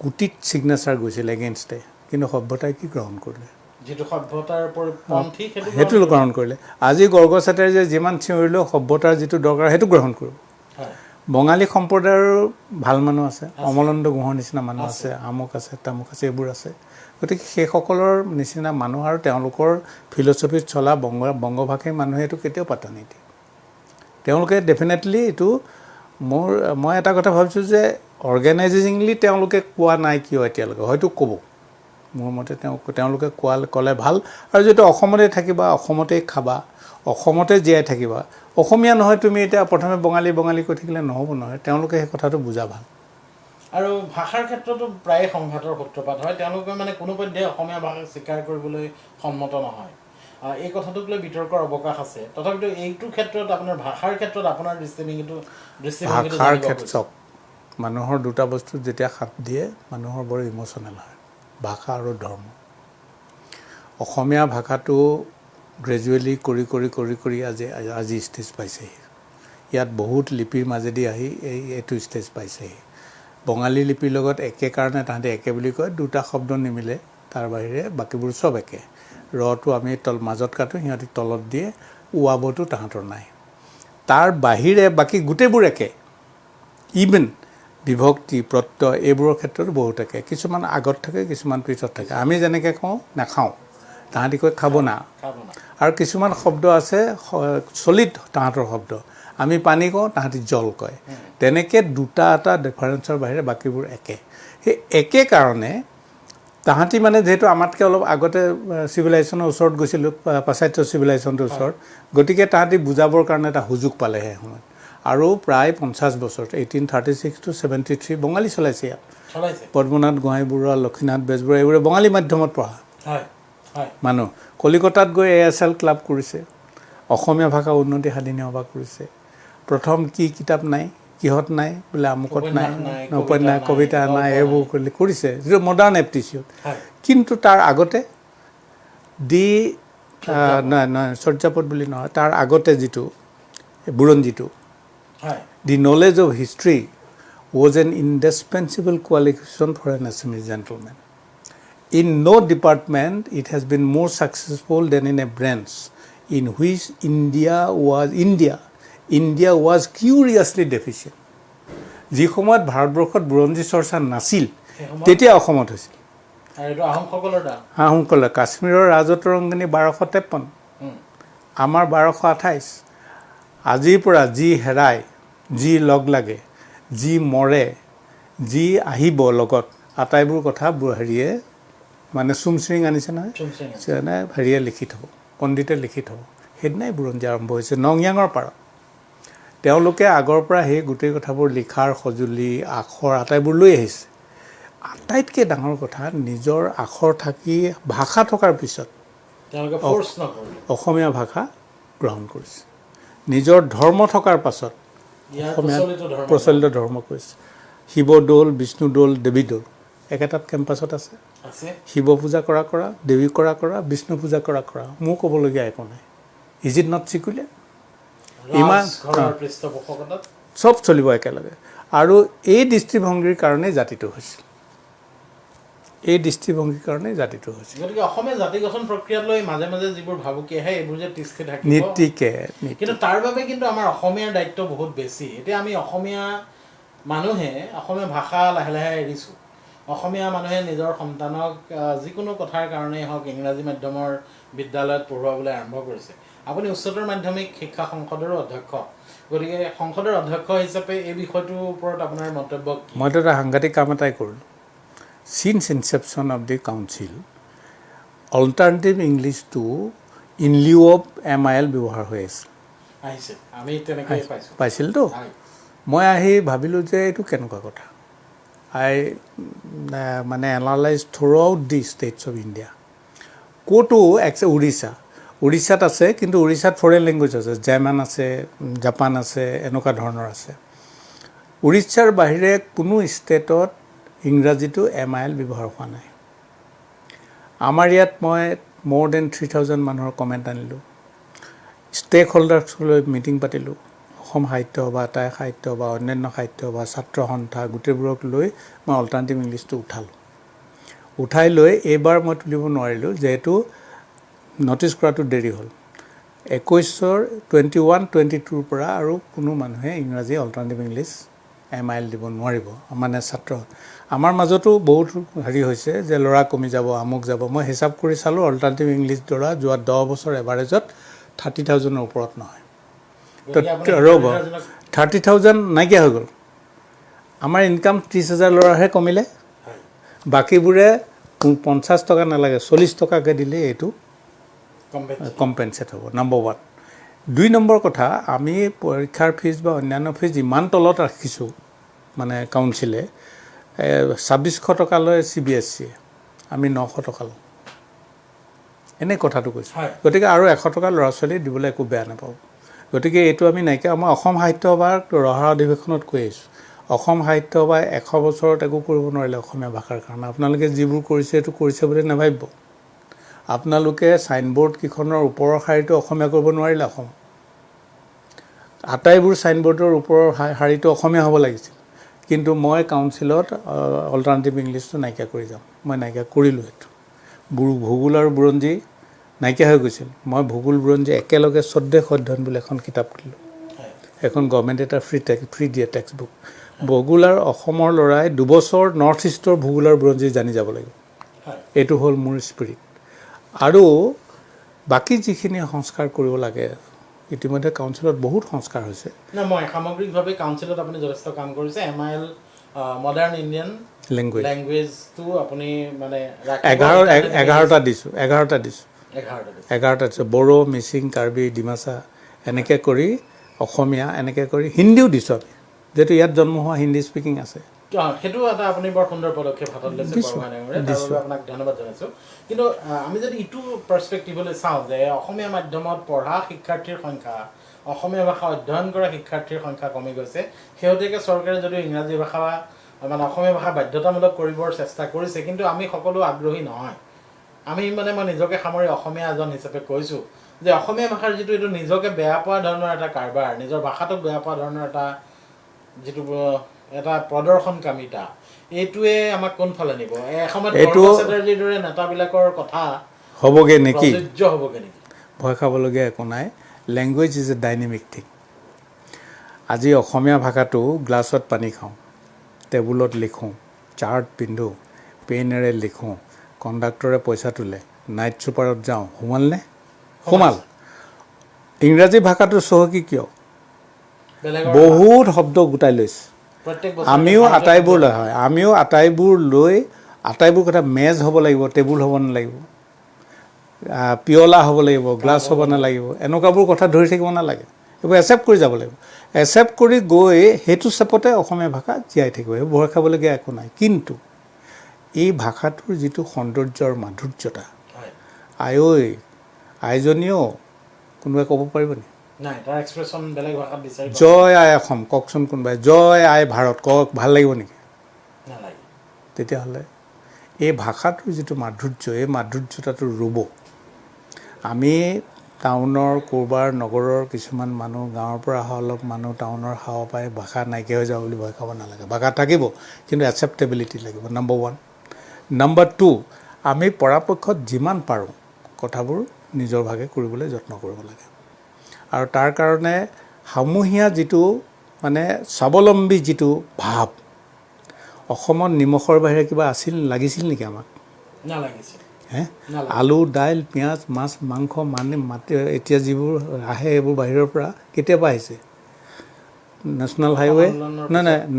কোটিত ছিগনেচাৰ গৈছিল এগেইনষ্টে কিন্তু সভ্যতাই কি গ্ৰহণ কৰিলে যিটো সভ্যতাৰ পন্থী সেইটো গ্ৰহণ কৰিলে আজি গৰ্গ চেটাৰ্জীয়ে যিমান চিঞৰিলেও সভ্যতাৰ যিটো দৰকাৰ সেইটো গ্ৰহণ কৰিব বঙালী সম্প্ৰদায়ৰ ভাল মানুহ আছে অমলেন্দু গুহৰ নিচিনা মানুহ আছে আমুক আছে তামুক আছে এইবোৰ আছে গতিকে সেইসকলৰ নিচিনা মানুহ আৰু তেওঁলোকৰ ফিলচফিত চলা বংগভাষী মানুহে এইটো কেতিয়াও পাত্তা নিদিয়ে তেওঁলোকে ডেফিনেটলি এইটো মই এটা কথা ভাবিছোঁ যে অৰ্গেনাইজিংলি তেওঁলোকে কোৱা নাই কিয় এতিয়ালৈকে হয়তো ক'ব মোৰ মতে তেওঁলোকে ক'লে ভাল আৰু যিটো অসমতে থাকিবা অসমতেই খাবা অসমতে জীয়াই থাকিবা অসমীয়া নহয় তুমি এতিয়া প্ৰথমে বঙালী কৈ থাকিলে নহ'ব নহয় তেওঁলোকে সেই কথাটো বুজা ভাল আৰু ভাষাৰ ক্ষেত্ৰতো প্ৰায় সংঘাতৰ সূত্ৰপাত হয় তেওঁলোকে মানে কোনো পধ্যে অসমীয়া ভাষাক স্বীকাৰ কৰিবলৈ সন্মত নহয় এই কথাটোক লৈ বিতৰ্কৰ অৱকাশ আছে তথাপিতো এইটো ক্ষেত্ৰত আপোনাৰ ভাষাৰ ক্ষেত্ৰত আপোনাৰ দৃষ্টিভংগীটো ভাষাৰ ক্ষেত্ৰত মানুহৰ দুটা বস্তু যেতিয়া হাত দিয়ে মানুহৰ বৰ ইম'চনেল হয় ভাষা আৰু ধৰ্ম অসমীয়া ভাষাটো গ্ৰেজুৱেলি কৰি আজি ষ্টেজ পাইছেহি ইয়াত বহুত লিপিৰ মাজেদি আহি এইটো ষ্টেজ পাইছেহি বঙালী লিপিৰ লগত একে কাৰণে তাহাঁতে একে বুলি কয় দুটা শব্দ নিমিলে তাৰ বাহিৰে বাকীবোৰ চব একে ৰটো আমি মাজত কাটো সিহঁতি তলত দিয়ে উৱাবটো তাহাঁতৰ নাই তাৰ বাহিৰে বাকী গোটেইবোৰ একে ইভেন বিভক্তি প্ৰত্যয় এইবোৰৰ ক্ষেত্ৰত বহুত একে কিছুমান আগত থাকে কিছুমান পিছত থাকে আমি যেনেকৈ কওঁ নাখাওঁ তাহাঁতি কয় খাব না আৰু কিছুমান শব্দ আছে চলিড তাহাঁতৰ শব্দ আমি পানী কওঁ তাহাঁতি জল কয় তেনেকৈ দুটা এটা ডিফাৰেঞ্চৰ বাহিৰে বাকীবোৰ একে সেই একে কাৰণে তাহাঁতি মানে যেহেতু আমাতকৈ অলপ আগতে চিভিলাইজেশ্যনৰ ওচৰত গৈছিলোঁ পাশ্চাত্য চিভিলাইজেশ্যনটোৰ ওচৰত গতিকে তাহাঁতি বুজাবৰ কাৰণে এটা সুযোগ পালে সেই সময়ত আৰু প্ৰায় 50 বছৰ 1836 to 73 বঙালী চলাইছে ইয়াত পদ্মনাথ গোহাঁই বৰুৱা লক্ষীনাথ বেজবৰুৱা এইবোৰে বঙালী মাধ্যমত পঢ়া মানুহ কলিকতাত গৈ ASL ক্লাব কৰিছে অসমীয়া ভাষা উন্নতি সাধিনী সভা কৰিছে প্ৰথম কি কিতাপ নাই কিহত নাই বোলে আমুকত নাই উপন্যাস কবিতা নাই এইবোৰ কৰিছে যিটো মডাৰ্ণ এপ্টিচিউড কিন্তু তাৰ আগতে নহয় চৰ্যাপদ বুলি নহয় তাৰ আগতে যিটো বুৰঞ্জীটো the knowledge of history was an indispensable qualification for an Assamese gentleman. In no department it has been more successful than in a branch in which India was curiously deficient. যি সময়ত ভাৰতবৰ্ষত বুৰঞ্জী চৰ্চা নাছিল তেতিয়া অসমত হৈছিল আহোমসকলৰ কাশ্মীৰৰ ৰাজতৰংগিনী 1253 আমাৰ 1228 আজিৰ পৰা যি হেৰাই যি লগ লাগে যি মৰে যি আহিব লগত আটাইবোৰ কথা হেৰিয়ে মানে চুমচিৰিং আনিছে নহয় হেৰিয়ে লিখি থ'ব পণ্ডিতে লিখি থ'ব সেইদিনাই বুৰঞ্জী আৰম্ভ হৈছে নংয়াঙৰ পাৰত তেওঁলোকে আগৰ পৰা সেই গোটেই কথাবোৰ লিখাৰ সঁজুলি আখৰ আটাইবোৰ লৈ আহিছে আটাইতকৈ ডাঙৰ কথা নিজৰ আখৰ থাকি ভাষা থকাৰ পিছত অসমীয়া ভাষা গ্ৰহণ কৰিছে নিজৰ ধৰ্ম থকাৰ পাছত প্ৰচলিত ধৰ্ম কৰিছে শিৱদৌল বিষ্ণুদৌল দেৱীদৌল একেটাত কেম্পাছত আছে শিৱ পূজা কৰা দেৱী কৰা বিষ্ণু পূজা কৰা মোৰ ক'বলগীয়া একো নাই ইজ ইট নট চিকুলে ইমান চব চলিব একেলগে আৰু এই দৃষ্টিভংগীৰ কাৰণেই জাতিটো হৈছিল গতিকে অসমীয়া জাতি গঠন প্ৰক্ৰিয়াত লৈ মাজে মাজে যিবোৰ ভাবুকি আহে এইবোৰ যে তিষ্ঠি থাকিব নীতিকে কিন্তু তাৰ বাবে কিন্তু আমাৰ অসমীয়াৰ দায়িত্ব বহুত বেছি এতিয়া আমি অসমীয়া মানুহে অসমীয়া ভাষা লাহে লাহে এৰিছোঁ অসমীয়া মানুহে নিজৰ সন্তানক যিকোনো কথাৰ কাৰণেই হওক ইংৰাজী মাধ্যমৰ বিদ্যালয়ত পঢ়ুৱাবলৈ আৰম্ভ কৰিছে আপুনি উচ্চতৰ মাধ্যমিক শিক্ষা সংসদৰো অধ্যক্ষ গতিকে সংসদৰ অধ্যক্ষ হিচাপে এই বিষয়টোৰ ওপৰত আপোনাৰ মন্তব্য কি মইতো এটা সাংঘাতিক কাম এটাই কৰিলোঁ since inception of the council alternative English to in lieu of MIL ব্যৱহাৰ হৈ আহিছে আমি তেনেকৈ পাইছিলতো মই আহি ভাবিলোঁ যে এইটো কেনেকুৱা কথা মানে analyse through out the states of India ক'তো উৰিষ্যাত আছে কিন্তু উৰিষ্যাত ফৰেইন লেংগুৱেজ আছে জাৰ্মান আছে জাপান আছে এনেকুৱা ধৰণৰ আছে উৰিষ্যাৰ বাহিৰে কোনো ষ্টেটত ইংৰাজীটো MIL ব্যৱহাৰ হোৱা নাই আমাৰ ইয়াত মই more than 3000 মানুহৰ কমেণ্ট আনিলোঁ ষ্টেক হোল্ডাৰ্ছলৈ মিটিং পাতিলোঁ অসম সাহিত্য সভা টাই সাহিত্য সভা অন্যান্য সাহিত্য সভা ছাত্ৰ সন্থা গোটেইবোৰক লৈ মই অল্টাৰনেটিভ ইংলিছটো উঠাই লৈ এইবাৰ মই তুলিব নোৱাৰিলোঁ যিহেতু নটিচ কৰাটো দেৰি হ'ল 21-22 পৰা আৰু কোনো মানুহে ইংৰাজী অল্টাৰনেটিভ ইংলিছ MIL দিব নোৱাৰিব মানে ছাত্ৰ আমাৰ মাজতো বহুত হেৰি হৈছে যে ল'ৰা কমি যাব আমুক যাব মই হিচাপ কৰি চালোঁ অল্টাৰনেটিভ ইংলিছ দ্বাৰা যোৱা 10 বছৰ এভাৰেজত 30,000ৰ ওপৰত নহয় ৰ'ব 30,000 নাইকিয়া হৈ গ'ল আমাৰ ইনকাম 30,000 ল'ৰাহে কমিলে বাকীবোৰে 50 টকা নালাগে 40 টকাকৈ দিলে এইটো কম্পেনচেট হ'ব নম্বৰ 1 2 নম্বৰ কথা আমি পৰীক্ষাৰ ফিজ বা অন্যান্য ফিজ ইমান তলত ৰাখিছোঁ মানে কাউন্সিলে 2600 টকা লয় CBSE আমি 900 টকা লওঁ এনে কথাটো কৈছোঁ গতিকে আৰু 100 টকা ল'ৰা ছোৱালী দিবলৈ একো বেয়া নাপাওঁ গতিকে এইটো আমি নাইকিয়া মই অসম সাহিত্য সভাৰ ৰহা অধিৱেশনত কৈ আহিছোঁ অসম সাহিত্য সভাই 100 বছৰত একো কৰিব নোৱাৰিলে অসমীয়া ভাষাৰ কাৰণে আপোনালোকে যিবোৰ কৰিছে এইটো কৰিছে বুলি নাভাবিব আপোনালোকে চাইনবোৰ্ড কেইখনৰ ওপৰৰ শাৰীটো অসমীয়া কৰিব নোৱাৰিলে অসম আটাইবোৰ চাইনবোৰ্ডৰ ওপৰৰ শাৰীটো অসমীয়া হ'ব লাগিছিল কিন্তু মই কাউন্সিলত অল্টাৰনেটিভ ইংলিছটো নাইকিয়া কৰি যাম মই নাইকিয়া কৰিলোঁ সেইটো ভূগোল আৰু বুৰঞ্জী নাইকিয়া হৈ গৈছিল মই ভূগোল বুৰঞ্জী একেলগে স্বদেশ অধ্যয়ন বুলি এখন কিতাপ কিনিলোঁ এখন গভৰ্ণমেণ্ট এটা ফ্ৰী দিয়ে টেক্সট বুক ভূগোল আৰু অসমৰ ল'ৰাই 2 বছৰ নৰ্থ ইষ্টৰ ভূগোল আৰু বুৰঞ্জী জানি যাব লাগিব এইটো হ'ল মোৰ স্পিৰিট আৰু বাকী যিখিনি সংস্কাৰ কৰিব লাগে ইতিমধ্যে কাউন্সিলত বহুত সংস্কাৰ হৈছে না মই সামগ্ৰিকভাৱে কাউন্সিলত আপুনি যথেষ্ট কাম কৰিছে MIL মডাৰ্ণ ইণ্ডিয়ান লেংগুৱেজটো আপুনি মানে 11টা দিছোঁ 11টা 11টা দিছোঁ বড়ো মিচিং কাৰ্বি ডিমাচা এনেকৈ কৰি অসমীয়া এনেকৈ কৰি হিন্দীও দিছোঁ আমি যিহেতু ইয়াত জন্ম হোৱা হিন্দী স্পিকিং আছে সেইটো এটা আপুনি বৰ সুন্দৰ পদক্ষেপ হাতত লৈছে বৰগোহাঁই ডাঙৰীয়া তাৰ বাবে আপোনাক ধন্যবাদ জনাইছোঁ কিন্তু আমি যদি ইটো পাৰ্চপেক্টিভলৈ চাওঁ যে অসমীয়া মাধ্যমত পঢ়া শিক্ষাৰ্থীৰ সংখ্যা অসমীয়া ভাষা অধ্যয়ন কৰা শিক্ষাৰ্থীৰ সংখ্যা কমি গৈছে শেহতীয়াকৈ চৰকাৰে যদিও ইংৰাজী ভাষা মানে অসমীয়া ভাষা বাধ্যতামূলক কৰিবৰ চেষ্টা কৰিছে কিন্তু আমি সকলো আগ্ৰহী নহয় আমি মানে মই নিজকে সামৰি অসমীয়া এজন হিচাপে কৈছোঁ যে অসমীয়া ভাষাৰ যিটো এইটো নিজকে বেয়া পোৱা ধৰণৰ এটা কাৰবাৰ নিজৰ ভাষাটোক বেয়া পোৱা ধৰণৰ এটা যিটো এটা প্ৰদৰ্শনকামিতা এইটোৱে আমাক কোনফালে নিব এসময়ত চেটাৰ্জীৰ দৰে নেতাবিলাকৰ কথা হ'বগৈ নেকি হ'বগৈ নেকি ভয় খাবলগীয়া একো নাই language is a dynamic thing আজি অসমীয়া ভাষাটো গ্লাছত পানী খাওঁ টেবুলত লিখোঁ চাৰ্ট পিন্ধোঁ পেনেৰে লিখোঁ কণ্ডাক্টৰে পইচা তোলে নাইট ছুপাৰত যাওঁ সোমাল ইংৰাজী ভাষাটো চহকী কিয় বহুত শব্দ গোটাই লৈছে আমিও আটাইবোৰ লৈ আটাইবোৰ কথা মেজ হ'ব লাগিব টেবুল হ'ব নালাগিব পিয়লা হ'ব লাগিব গ্লাছ হ'ব নালাগিব এনেকুৱাবোৰ কথা ধৰি থাকিব নালাগে এইবোৰ একচেপ্ট কৰি যাব লাগিব একচেপ্ট কৰি গৈ সেইটো চেপতে অসমীয়া ভাষা জীয়াই থাকিব এইবোৰ ভয় খাবলগীয়া একো নাই কিন্তু এই ভাষাটোৰ যিটো সৌন্দৰ্যৰ মাধুৰ্যতা আইজনীও কোনোবাই ক'ব পাৰিব নেকি জয় আই অসম কওকচোন কোনোবাই জয় আই ভাৰত কওক ভাল লাগিব নেকি তেতিয়াহ'লে এই ভাষাটোৰ যিটো মাধুৰ্য এই মাধুৰ্যতাটো ৰ'ব আমি টাউনৰ ক'ৰবাৰ নগৰৰ কিছুমান মানুহ গাঁৱৰ পৰা অহা অলপ মানুহ টাউনৰ হাৱা পাই ভাষা নাইকিয়া হৈ যাব বুলি ভয় খাব নালাগে ভাষা থাকিব কিন্তু একচেপ্টেবিলিটি লাগিব নম্বৰ 1 নম্বৰ 2 আমি পৰাপক্ষত যিমান পাৰোঁ কথাবোৰ নিজৰ ভাগে কৰিবলৈ যত্ন কৰিব লাগে আৰু তাৰ কাৰণে সমূহীয়া যিটো মানে স্বাৱলম্বী যিটো ভাৱ অসমত নিমখৰ বাহিৰে কিবা লাগিছিল নেকি আমাক নালাগিছিল আলু দাইল পিঁয়াজ মাছ মাংস মাটি এতিয়া যিবোৰ আহে এইবোৰ বাহিৰৰ পৰা কেতিয়াবা আহিছে national highway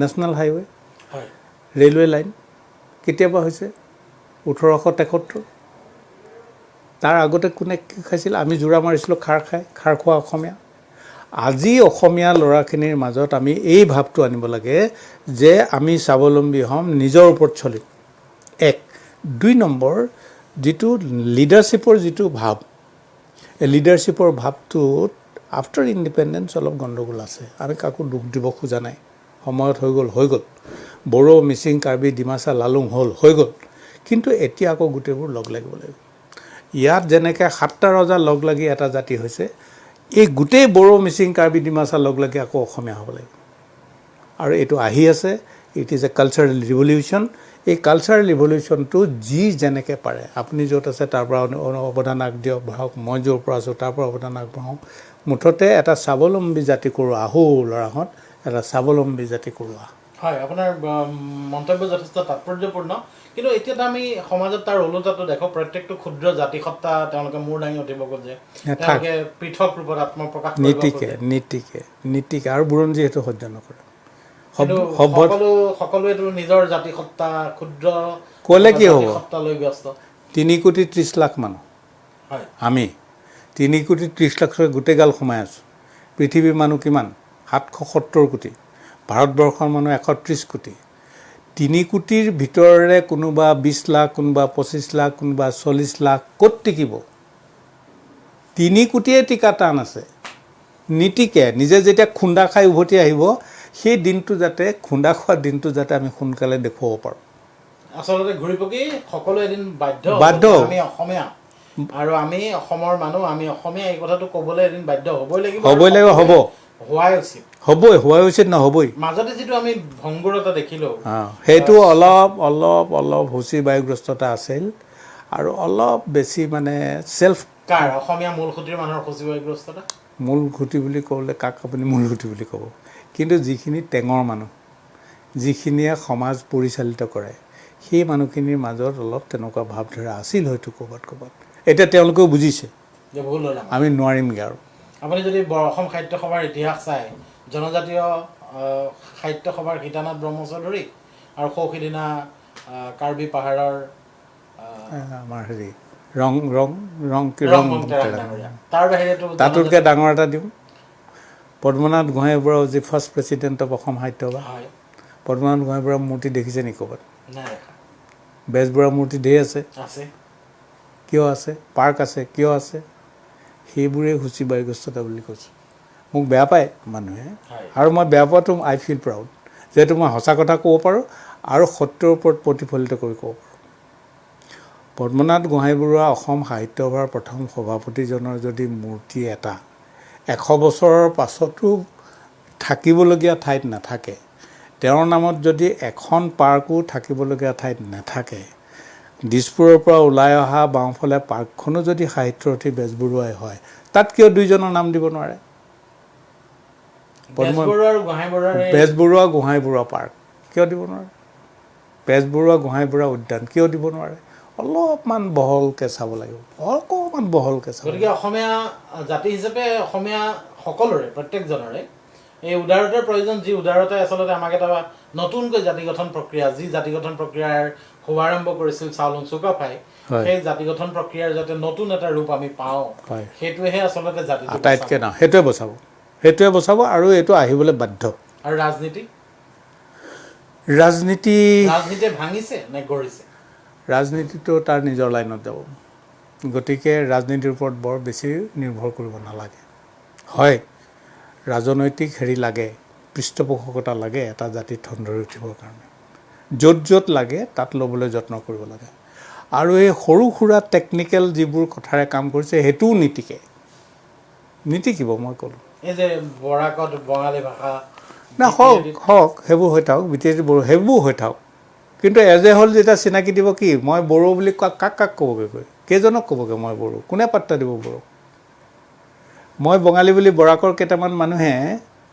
national highway railway line কেতিয়াবা হৈছে 1873 তাৰ আগতে কোনে কি খাইছিল আমি জোৰা মাৰিছিলোঁ খাৰ খোৱা অসমীয়া আজি অসমীয়া ল'ৰাখিনিৰ মাজত আমি এই ভাৱটো আনিব লাগে যে আমি স্বাৱলম্বী হ'ম নিজৰ ওপৰত চলিম 2 নম্বৰ যিটো লিডাৰশ্বিপৰ যিটো ভাৱ এই লিডাৰশ্বিপৰ ভাৱটোত আফটাৰ ইণ্ডিপেণ্ডেঞ্চ অলপ গণ্ডগোল আছে আমি কাকো দুখ দিব খোজা নাই সময়ত হৈ গ'ল বড়ো মিচিং কাৰ্বি ডিমাচা লালুং হৈ গ'ল কিন্তু এতিয়া আকৌ গোটেইবোৰ লগ লাগিব লাগিব ইয়াত যেনেকৈ 7টা ৰজা লগ লাগি এটা জাতি হৈছে এই গোটেই বড়ো মিচিং কাৰ্বি ডিমাচা লগ লাগি আকৌ অসমীয়া হ'ব লাগিব আৰু এইটো আহি আছে it is A cultural revolution এই কালচাৰেল ৰিভলিউশ্যনটো যি যেনেকৈ পাৰে আপুনি য'ত আছে তাৰ পৰা অৱদান আগদিয়ক ভাওক মই য'ৰ পৰা আছোঁ তাৰ পৰা অৱদান আগবঢ়াওঁ মুঠতে এটা স্বাৱলম্বী জাতি কৰোঁ আহো ল'ৰাহঁত এটা স্বাৱলম্বী জাতি কৰোঁ হয় আপোনাৰ মন্তব্য যথেষ্ট তাৎপৰ্যপূৰ্ণ কিন্তু এতিয়া আমি সমাজত তাৰ ওলোটাটো দেখো প্ৰত্যেকটো ক্ষুদ্ৰ জাতিসত্তা তেওঁলোকে মূৰ দাঙি উঠিব খোজে তেওঁলোকে পৃথক ৰূপত আত্মপ্ৰকাশ নীতিকে আৰু বুৰঞ্জী সেইটো সহ্য নকৰে সকলোৱেতো নিজৰ জাতিসত্তা ক্ষুদ্ৰ ক'লে কি হ'ব সত্তালৈ ব্যস্ত 3 কোটি 30 লাখ মানুহ আমি 3 কোটি 30 লাখ গোটেই গাল সোমাই আছোঁ পৃথিৱীৰ মানুহ কিমান 770 কোটি ভাৰতবৰ্ষৰ মানুহ 130 কোটি 3 কোটিৰ ভিতৰৰে কোনোবা 20 লাখ কোনোবা 25 লাখ কোনোবা 40 লাখ ক'ত টিকিব 3 কোটিয়ে টিকা টান আছে নীতিকে নিজে যেতিয়া খুন্দা খাই উভতি আহিব সেই দিনটো যাতে খুন্দা খোৱা দিনটো যাতে আমি সোনকালে দেখুৱাব পাৰোঁ আচলতে ঘূৰি পকি সকলো এদিন বাধ্য আমি অসমীয়া আৰু আমি অসমৰ মানুহ আমি অসমীয়া এই কথাটো ক'বলৈ এদিন বাধ্য হ'বই লাগিব হ'ব হোৱাই উচিত নহ'বই মাজতে যিটো আমি ভংগুৰতা দেখিলোঁ সেইটো অলপ হুচি বায়ুগ্ৰস্ততা আছিল আৰু অলপ বেছি মানে চেল্ফ অসমীয়া মূলসুঁতিৰ মানুহৰ হুচি বায়ুগ্ৰস্ততা মূলসুঁতি বুলি ক'লে কাক আপুনি মূলসুঁতি বুলি ক'ব কিন্তু যিখিনি টেঙৰ মানুহ যিখিনিয়ে সমাজ পৰিচালিত কৰে সেই মানুহখিনিৰ মাজত অলপ তেনেকুৱা ভাৱধাৰা আছিল হয়তো ক'ৰবাত এতিয়া তেওঁলোকেও বুজিছে যে ভুল হ'ল আমি নোৱাৰিমগৈ আৰু আপুনি যদি অসম সাহিত্য সভাৰ ইতিহাস চাই জনজাতীয় সাহিত্য সভাৰ সীতানাথ ব্ৰহ্মচৌধুৰী আৰু সৌসিদিনা কাৰ্বি পাহাৰৰ আমাৰ হেৰি ৰং তাৰ বাহিৰেতো তাতোতকৈ ডাঙৰ এটা দিওঁ পদ্মনাথ গোহাঁইবৰুৱা যি ফাৰ্ষ্ট প্ৰেচিডেণ্ট অফ অসম সাহিত্য সভা হয় পদ্মনাথ গোহাঁইবৰুৱাৰ মূৰ্তি দেখিছে নেকি ক'ৰবাত নাই দেখা বেজবৰুৱাৰ মূৰ্তি ধেৰ আছে আছে কিয় আছে পাৰ্ক আছে কিয় আছে সেইবোৰেই সূচী বায়ুগ্ৰস্ততা বুলি কৈছোঁ মোক বেয়া পায় মানুহে আৰু মই বেয়া পোৱাটো আই ফিল প্ৰাউড যিহেতু মই সঁচা কথা ক'ব পাৰোঁ আৰু সত্যৰ ওপৰত প্ৰতিফলিত কৰি ক'ব পাৰোঁ পদ্মনাথ গোহাঁইবৰুৱা অসম সাহিত্য সভাৰ প্ৰথম সভাপতিজনৰ যদি মূৰ্তি এটা 100 বছৰৰ পাছতো থাকিবলগীয়া ঠাইত নাথাকে তেওঁৰ নামত যদি এখন পাৰ্কো থাকিবলগীয়া ঠাইত নাথাকে দিছপুৰৰ পৰা ওলাই অহা বাওঁফালে পাৰ্কখনো যদি সাহিত্যৰথী বেজবৰুৱাই হয় তাত কিয় দুইজনৰ নাম দিব নোৱাৰে বেজবৰুৱা গোহাঁইবৰুৱা পাৰ্ক কিয় দিব নোৱাৰে বেজবৰুৱা গোহাঁইবৰুৱা উদ্যান কিয় দিব নোৱাৰে অলপমান বহলকৈ চাব লাগিব অকণমান বহলকৈ চাব গতিকে অসমীয়া জাতি হিচাপে অসমীয়া সকলোৰে প্ৰত্যেকজনৰে এই উদাৰতাৰ প্ৰয়োজন যি উদাৰতাই আচলতে আমাক এটা নতুনকৈ জাতি গঠন প্ৰক্ৰিয়া যি জাতি গঠন প্ৰক্ৰিয়াৰ শুভাৰম্ভ কৰিছিল চাওলুং চুকাফাই সেই জাতি গঠন প্ৰক্ৰিয়াৰ যাতে নতুন এটা ৰূপ আমি পাওঁ সেইটোহে আচলতে জাতি আটাইতকৈ না সেইটোৱে বচাব আৰু এইটো আহিবলৈ বাধ্য আৰু ৰাজনীতিয়ে ভাঙিছে নে গঢ়িছে ৰাজনীতিটো তাৰ নিজৰ লাইনত যাব গতিকে ৰাজনীতিৰ ওপৰত বৰ বেছি নিৰ্ভৰ কৰিব নালাগে হয় ৰাজনৈতিক হেৰি লাগে পৃষ্ঠপোষকতা লাগে এটা জাতি ঠন ধৰি উঠিবৰ কাৰণে য'ত লাগে তাত ল'বলৈ যত্ন কৰিব লাগে আৰু এই সৰু সুৰা টেকনিকেল যিবোৰ কথাৰে কাম কৰিছে সেইটোও নীতিকিব মই ক'লোঁ এই যে বৰাকত বঙালী ভাষা না হওক সেইবোৰ হৈ থাকক বিটিআইটি বড়ো সেইবোৰ হৈ থাকক কিন্তু এজে হ'ল যেতিয়া চিনাকি দিব কি মই বড়ো বুলি কাক ক'বগৈ গৈ কেইজনক ক'বগৈ মই বড়ো কোনে পাত্তা দিব বড়ো মই বঙালী বুলি বৰাকৰ কেইটামান মানুহে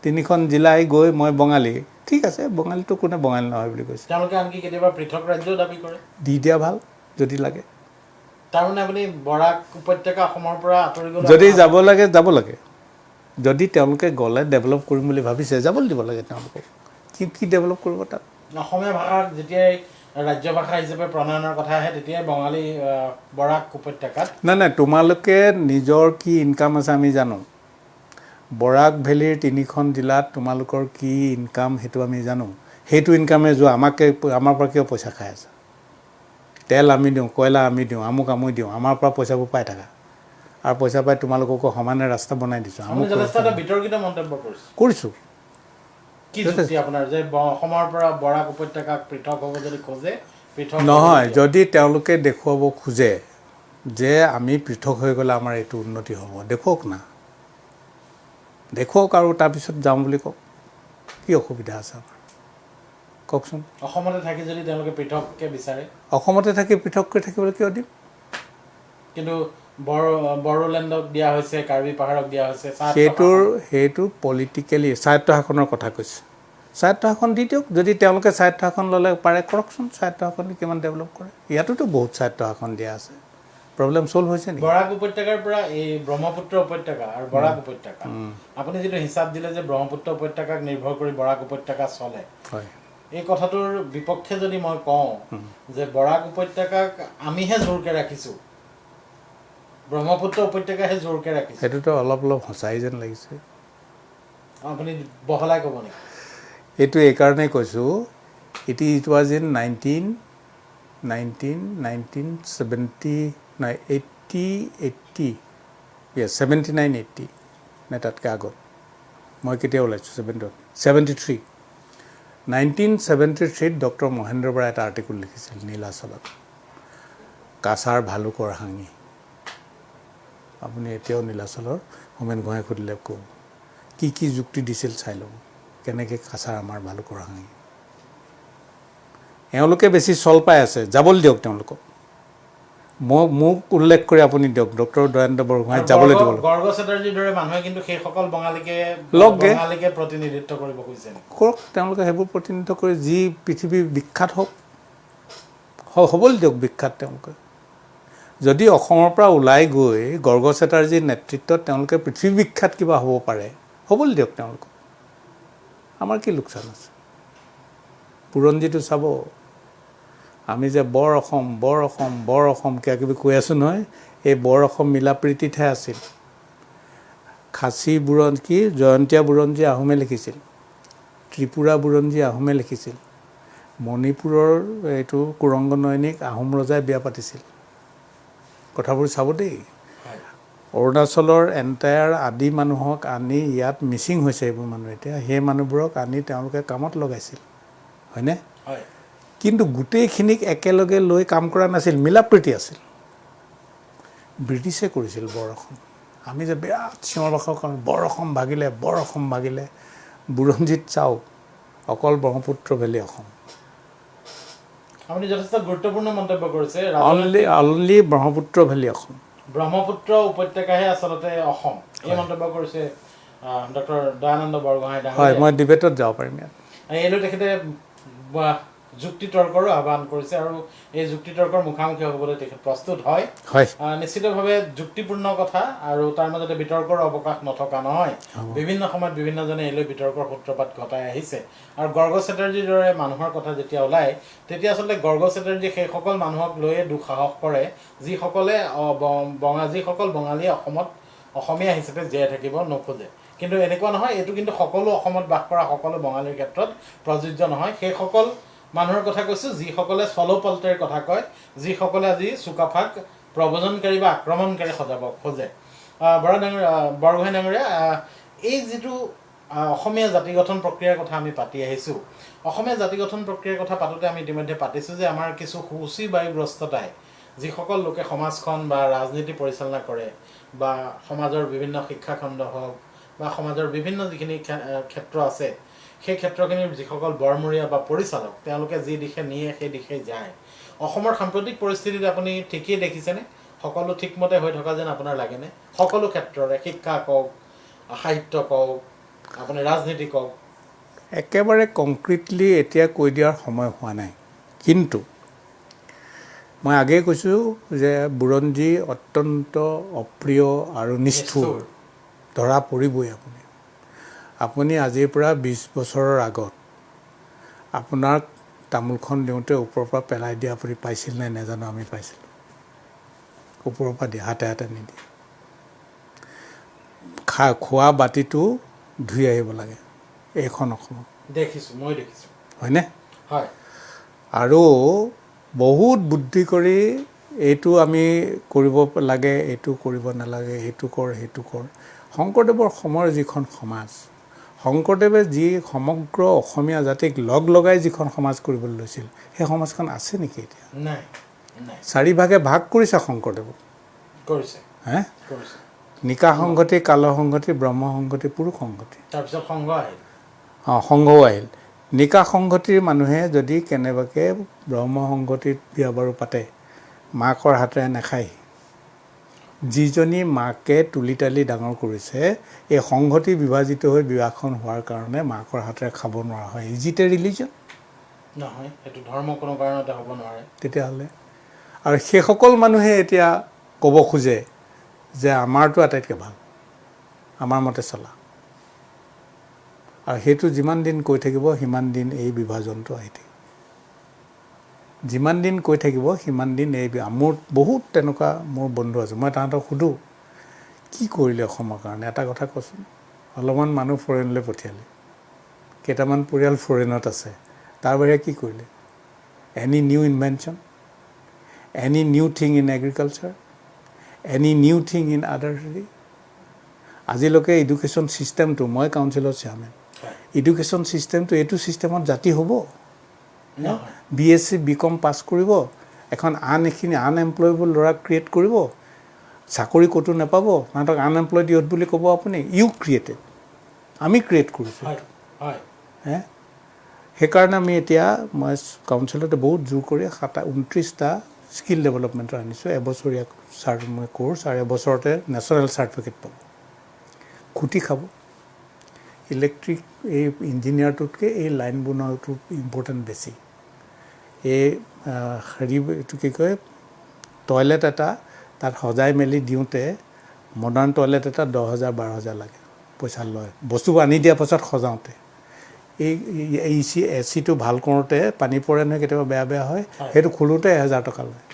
3খন জিলাই গৈ মই বঙালী ঠিক আছে বঙালীটো কোনে বঙালী নহয় বুলি কৈছে তেওঁলোকে আনকি কেতিয়াবা পৃথক ৰাজ্য দাবী কৰে দি দিয়া ভাল যদি লাগে তাৰমানে আপুনি বৰাক উপত্যকা অসমৰ পৰা আঁতৰি গ'লে যদি যাব লাগে যদি তেওঁলোকে গ'লে ডেভেলপ কৰিম বুলি ভাবিছে যাবলৈ দিব লাগে তেওঁলোকক কি ডেভেলপ কৰিব তাত অসমীয়া ভাষাক যেতিয়াই ৰাজ্য ভাষা হিচাপে প্ৰণয়নৰ কথা আহে তেতিয়াই বঙালী বৰাক উপত্যকাত নাই তোমালোকে নিজৰ কি ইনকাম আছে আমি জানো বৰাক ভেলীৰ 3খন জিলাত তোমালোকৰ কি ইনকাম সেইটো আমি জানো সেইটো ইনকামে যোৱা আমাৰ পৰা কিয় পইচা খাই আছে তেল আমি দিওঁ কয়লা আমি দিওঁ আমুক আমি দিওঁ আমাৰ পৰা পইচাবোৰ পাই থাকা আৰু পইচা পাই তোমালোককো সমানে ৰাস্তা বনাই দিছোঁ আমি যথেষ্ট এটা বিতৰ্কিত মন্তব্য কৰিছোঁ কি যুক্তি আপোনাৰ যে অসমৰ পৰা বৰাক উপত্যকাক পৃথক হ'ব যদি খোজে পৃথক নহয় যদি তেওঁলোকে দেখুৱাব খোজে যে আমি পৃথক হৈ গ'লে আমাৰ এইটো উন্নতি হ'ব দেখুৱাওক আৰু তাৰপিছত যাম বুলি কওক কি অসুবিধা আছে আমাৰ কওকচোন অসমতে থাকি যদি তেওঁলোকে পৃথককৈ বিচাৰে অসমতে থাকি পৃথককৈ থাকিবলৈ কিয় দিম কিন্তু বড়োলেণ্ডক দিয়া হৈছে কাৰ্বি পাহাৰক দিয়া হৈছে সেইটো পলিটিকেলি স্বায়ত্ব শাসনৰ কথা কৈছে স্বায়ত্ব শাসন দি দিয়ক যদি তেওঁলোকে স্বায়ত্ব শাসন ল'লে পাৰে কৰকচোন স্বায়ত্ব শাসন কিমান ডেভেলপ কৰে ইয়াতোতো বহুত স্বায়ত্ব শাসন দিয়া আছে প্ৰব্লেম চল্ভ হৈছে নেকি বৰাক উপত্যকাৰ পৰা এই ব্ৰহ্মপুত্ৰ উপত্যকা আৰু বৰাক উপত্যকা আপুনি যিটো হিচাপ দিলে যে ব্ৰহ্মপুত্ৰ উপত্যকাক নিৰ্ভৰ কৰি বৰাক উপত্যকা চলে হয় এই কথাটোৰ বিপক্ষে যদি মই কওঁ যে বৰাক উপত্যকাক আমিহে জোৰকৈ ৰাখিছোঁ ব্ৰহ্মপুত্ৰ উপত্যকাহে জোৰকৈ ৰাখিছে সেইটোতো অলপ সঁচাই যেন লাগিছে আপুনি বহলাই ক'ব নেকি এইটো এইকাৰণেই কৈছোঁ ইট ৱাজ ইন 79-80 নে তাতকৈ আগত মই কেতিয়া ওলাইছোঁ 73 1973 ডক্টৰ মহেন্দ্ৰ বৰাই এটা আৰ্টিকল লিখিছিল নীলাচলত কাছাৰ ভালুকৰ হাঙি আপুনি এতিয়াও নীলাচলৰ হোমেন গোহাঁইক সুধিলে ক'ব কি যুক্তি দিছিল চাই ল'ব কেনেকৈ কাছাৰ আমাৰ ভালুকৰ হাঙি এওঁলোকে বেছি চল পাই আছে যাবলৈ দিয়ক তেওঁলোকক মোক উল্লেখ কৰি আপুনি দিয়ক ডক্টৰ দয়ানন্দ বৰগোহাঁই যাবলৈ দিব গৰ্গ চেটাৰ্জীৰ দৰে মানুহে কিন্তু সেইসকল বঙালীকে প্ৰতিনিধিত্ব কৰিব খুজিছে কৰক তেওঁলোকে সেইবোৰ প্ৰতিনিধিত্ব কৰি যি পৃথিৱীৰ বিখ্যাত হ'বলৈ দিয়ক বিখ্যাত তেওঁলোকে যদি অসমৰ পৰা ওলাই গৈ গৰ্গ চেটাৰ্জীৰ নেতৃত্বত তেওঁলোকে পৃথিৱী বিখ্যাত কিবা হ'ব পাৰে, হ'বলৈ দিয়ক তেওঁলোকক, আমাৰ কি লোকচান আছে। বুৰঞ্জীটো চাব, আমি যে বৰ অসম বৰ অসম বৰ অসম কিবা কিবি কৈ আছোঁ নহয়, এই বৰ অসম মিলাপ্ৰীতিতহে আছিল। খাচী বুৰঞ্জী জয়ন্তীয়া বুৰঞ্জী আহোমে লিখিছিল, ত্ৰিপুৰা বুৰঞ্জী আহোমে লিখিছিল, মণিপুৰৰ এইটো কুৰংগ নয়নীক আহোম ৰজাই বিয়া পাতিছিল। কথাবোৰ চাব দেই। অৰুণাচলৰ এণ্টায়াৰ আদি মানুহক আনি ইয়াত মিচিং হৈছে এইবোৰ মানুহ, এতিয়া সেই মানুহবোৰক আনি তেওঁলোকে কামত লগাইছিল, হয়নে? কিন্তু গোটেইখিনিক একেলগে লৈ কাম কৰা নাছিল, মিলাপ্ৰীতি আছিল। ব্ৰিটিছে কৰিছিল বৰ অসম। আমি যে বিৰাট চিঞৰ বাখৰ কৰোঁ বৰ অসম ভাগিলে বৰ অসম ভাগিলে, বুৰঞ্জীত চাওক অকল ব্ৰহ্মপুত্ৰ ভেলী অসম। আপুনি যথেষ্ট গুৰুত্বপূৰ্ণ মন্তব্য কৰিছে। অনলি ব্ৰহ্মপুত্ৰ ভেলী অসম, ব্ৰহ্মপুত্ৰ উপত্যকাহে আচলতে অসম, এই মন্তব্য কৰিছে ডক্টৰ দয়ানন্দ বৰগোহাঁই ডাঙৰীয়াই। হয়, মই ডিবেটত যাব পাৰিম ইয়াত। এইলৈ তেখেতে যুক্তি তৰ্কৰো আহ্বান কৰিছে আৰু এই যুক্তি তৰ্কৰ মুখামুখি হ'বলৈ তেখেত প্ৰস্তুত হয়। নিশ্চিতভাৱে যুক্তিপূৰ্ণ কথা আৰু তাৰ মাজতে বিতৰ্কৰ অৱকাশ নথকা নহয়। বিভিন্ন সময়ত বিভিন্নজনে এইলৈ বিতৰ্কৰ সূত্ৰপাত ঘটাই আহিছে আৰু গৰ্গ চেটাৰ্জীৰ দৰে মানুহৰ কথা যেতিয়া ওলায় তেতিয়া আচলতে গৰ্গ চেটাৰ্জী সেইসকল মানুহক লৈয়ে দুঃসাহস কৰে যিসকল বঙালীয়ে অসমত অসমীয়া হিচাপে জীয়াই থাকিব নোখোজে। কিন্তু এনেকুৱা নহয়, এইটো কিন্তু সকলো অসমত বাস কৰা সকলো বঙালীৰ ক্ষেত্ৰত প্ৰযোজ্য নহয়। সেইসকল মানুহৰ কথা কৈছোঁ যিসকলে চলপলটেৰ কথা কয়, যিসকলে আজি চুকাফাক প্ৰব্ৰজনকাৰী বা আক্ৰমণকাৰী সজাব খোজে। বৰগোহাঁই ডাঙৰীয়া, এই যিটো অসমীয়া জাতি গঠন প্ৰক্ৰিয়াৰ কথা আমি পাতি আহিছোঁ, অসমীয়া জাতি গঠন প্ৰক্ৰিয়াৰ কথা পাতোঁতে আমি ইতিমধ্যে পাতিছোঁ যে আমাৰ কিছু সূচীবায়ুগ্ৰস্ততাই যিসকল লোকে সমাজখন বা ৰাজনীতি পৰিচালনা কৰে বা সমাজৰ বিভিন্ন শিক্ষাখণ্ড হওক বা সমাজৰ বিভিন্ন যিখিনি ক্ষেত্ৰ আছে সেই ক্ষেত্ৰখিনিৰ যিসকল বৰমূৰীয়া বা পৰিচালক তেওঁলোকে যি দিশে নিয়ে সেই দিশে যায়। অসমৰ সাম্প্ৰতিক পৰিস্থিতিত আপুনি ঠিকেই দেখিছেনে? সকলো ঠিকমতে হৈ থকা যেন আপোনাৰ লাগেনে? সকলো ক্ষেত্ৰৰে, শিক্ষা কওক, সাহিত্য কওক, আপুনি ৰাজনীতি কওক। একেবাৰে কংক্ৰিটলি এতিয়া কৈ দিয়াৰ সময় হোৱা নাই, কিন্তু মই আগেয়ে কৈছোঁ যে বুৰঞ্জী অত্যন্ত অপ্ৰিয় আৰু নিষ্ঠুৰ, ধৰা পৰিবই। আপুনি আজিৰ পৰা 20 বছৰৰ আগত আপোনাক তামোলখন দিওঁতে ওপৰৰ পৰা পেলাই দিয়া আপুনি পাইছিল নে নাজানো, আমি পাইছিলোঁ। ওপৰৰ পৰা দিয়ে, হাতে হাতে নিদিয়ে। খোৱা বাতিটো ধুই আহিব লাগে এইখন অসমত, দেখিছোঁ, মই দেখিছোঁ, হয়নে? হয়। আৰু বহুত বুদ্ধি কৰি এইটো আমি কৰিব লাগে, এইটো কৰিব নালাগে, এইটো কৰ সেইটো কৰ। শংকৰদেৱৰ সময়ৰ যিখন সমাজ, শংকৰদেৱে যি সমগ্ৰ অসমীয়া জাতিক লগ লগাই যিখন সমাজ কৰিবলৈ লৈছিল সেই সমাজখন আছে নেকি এতিয়া? নাই। 4 ভাগে ভাগ কৰিছে শংকৰদেৱক, কৰিছে। নিকা সংঘতি, কাল সংঘতি, ব্ৰহ্ম সংঘতি, পুৰুষ সংঘতি, তাৰপিছত সংঘ আহিল। সংঘও আহিল। নিকা সংঘতিৰ মানুহে যদি কেনেবাকৈ ব্ৰহ্ম সংঘতিত বিয়া বাৰু পাতে, মাকৰ হাতেৰে নাখায়। যিজনী মাকে তুলি তালি ডাঙৰ কৰিছে, এই সংঘতি বিভাজিত হৈ বিবাহখন হোৱাৰ কাৰণে মাকৰ হাতেৰে খাব নোৱাৰা হয়। Is it A religion? নহয়, সেইটো ধৰ্ম কোনো কাৰণতে হ'ব নোৱাৰে। তেতিয়াহ'লে আৰু সেইসকল মানুহে এতিয়া ক'ব খোজে যে আমাৰটো আটাইতকৈ ভাল, আমাৰ মতে চলা। আৰু সেইটো যিমান দিন কৈ থাকিব সিমান দিন এই বিভাজনটো আহি থাকিব। যিমান দিন কৈ থাকিব সিমান দিন মোৰ বহুত তেনেকুৱা মোৰ বন্ধু আছে, মই তাহাঁতক সোধোঁ কি কৰিলে অসমৰ কাৰণে, এটা কথা কচোন। অলপমান মানুহ ফৰেইনলৈ পঠিয়ালে, কেইটামান পৰিয়াল ফৰেইনত আছে, তাৰ বাহিৰে কি কৰিলে? Any new invention, any new thing in agriculture, any new thing in আদাৰ হেৰি? আজিলৈকে এডুকেশ্যন ছিষ্টেমটো, মই কাউন্সিলৰ চেয়াৰমেন, এডুকেশ্যন ছিষ্টেমটো এইটো ছিষ্টেমত জাতি হ'ব? BSc BCom পাছ কৰিব, এখন আনএমপ্লয়েবল ল'ৰাক ক্ৰিয়েট কৰিব, চাকৰি ক'তো নাপাব, সিহঁতক আনএমপ্লয়ড ইউথ বুলি ক'ব আপুনি? ইউ ক্ৰিয়েটেড, আমি ক্ৰিয়েট কৰিছোঁ। সেইকাৰণে আমি এতিয়া মই কাউন্সিলতে বহুত জোৰ কৰি 29টা স্কিল ডেভেলপমেণ্টৰ আনিছোঁ, এবছৰীয়া কোৰ্চ, আৰু এবছৰতে নেশ্যনেল চাৰ্টিফিকেট পাব। খুটি খাব। ইলেক্ট্ৰিক এই ইঞ্জিনিয়াৰটোতকৈ এই লাইন বনোৱাটো ইম্পৰ্টেণ্ট বেছি। এই হেৰি এইটো কি কয়, টয়লেট এটা তাত সজাই মেলি দিওঁতে মডাৰ্ণ টয়লেট এটা 10,000 12,000 লাগে পইচা লয় বস্তুবোৰ আনি দিয়াৰ পাছত সজাওঁতে এই এচিটো ভাল কৰোঁতে পানী পৰে নহয় কেতিয়াবা বেয়া হয় সেইটো খোলোতে 1,000 টকা লয়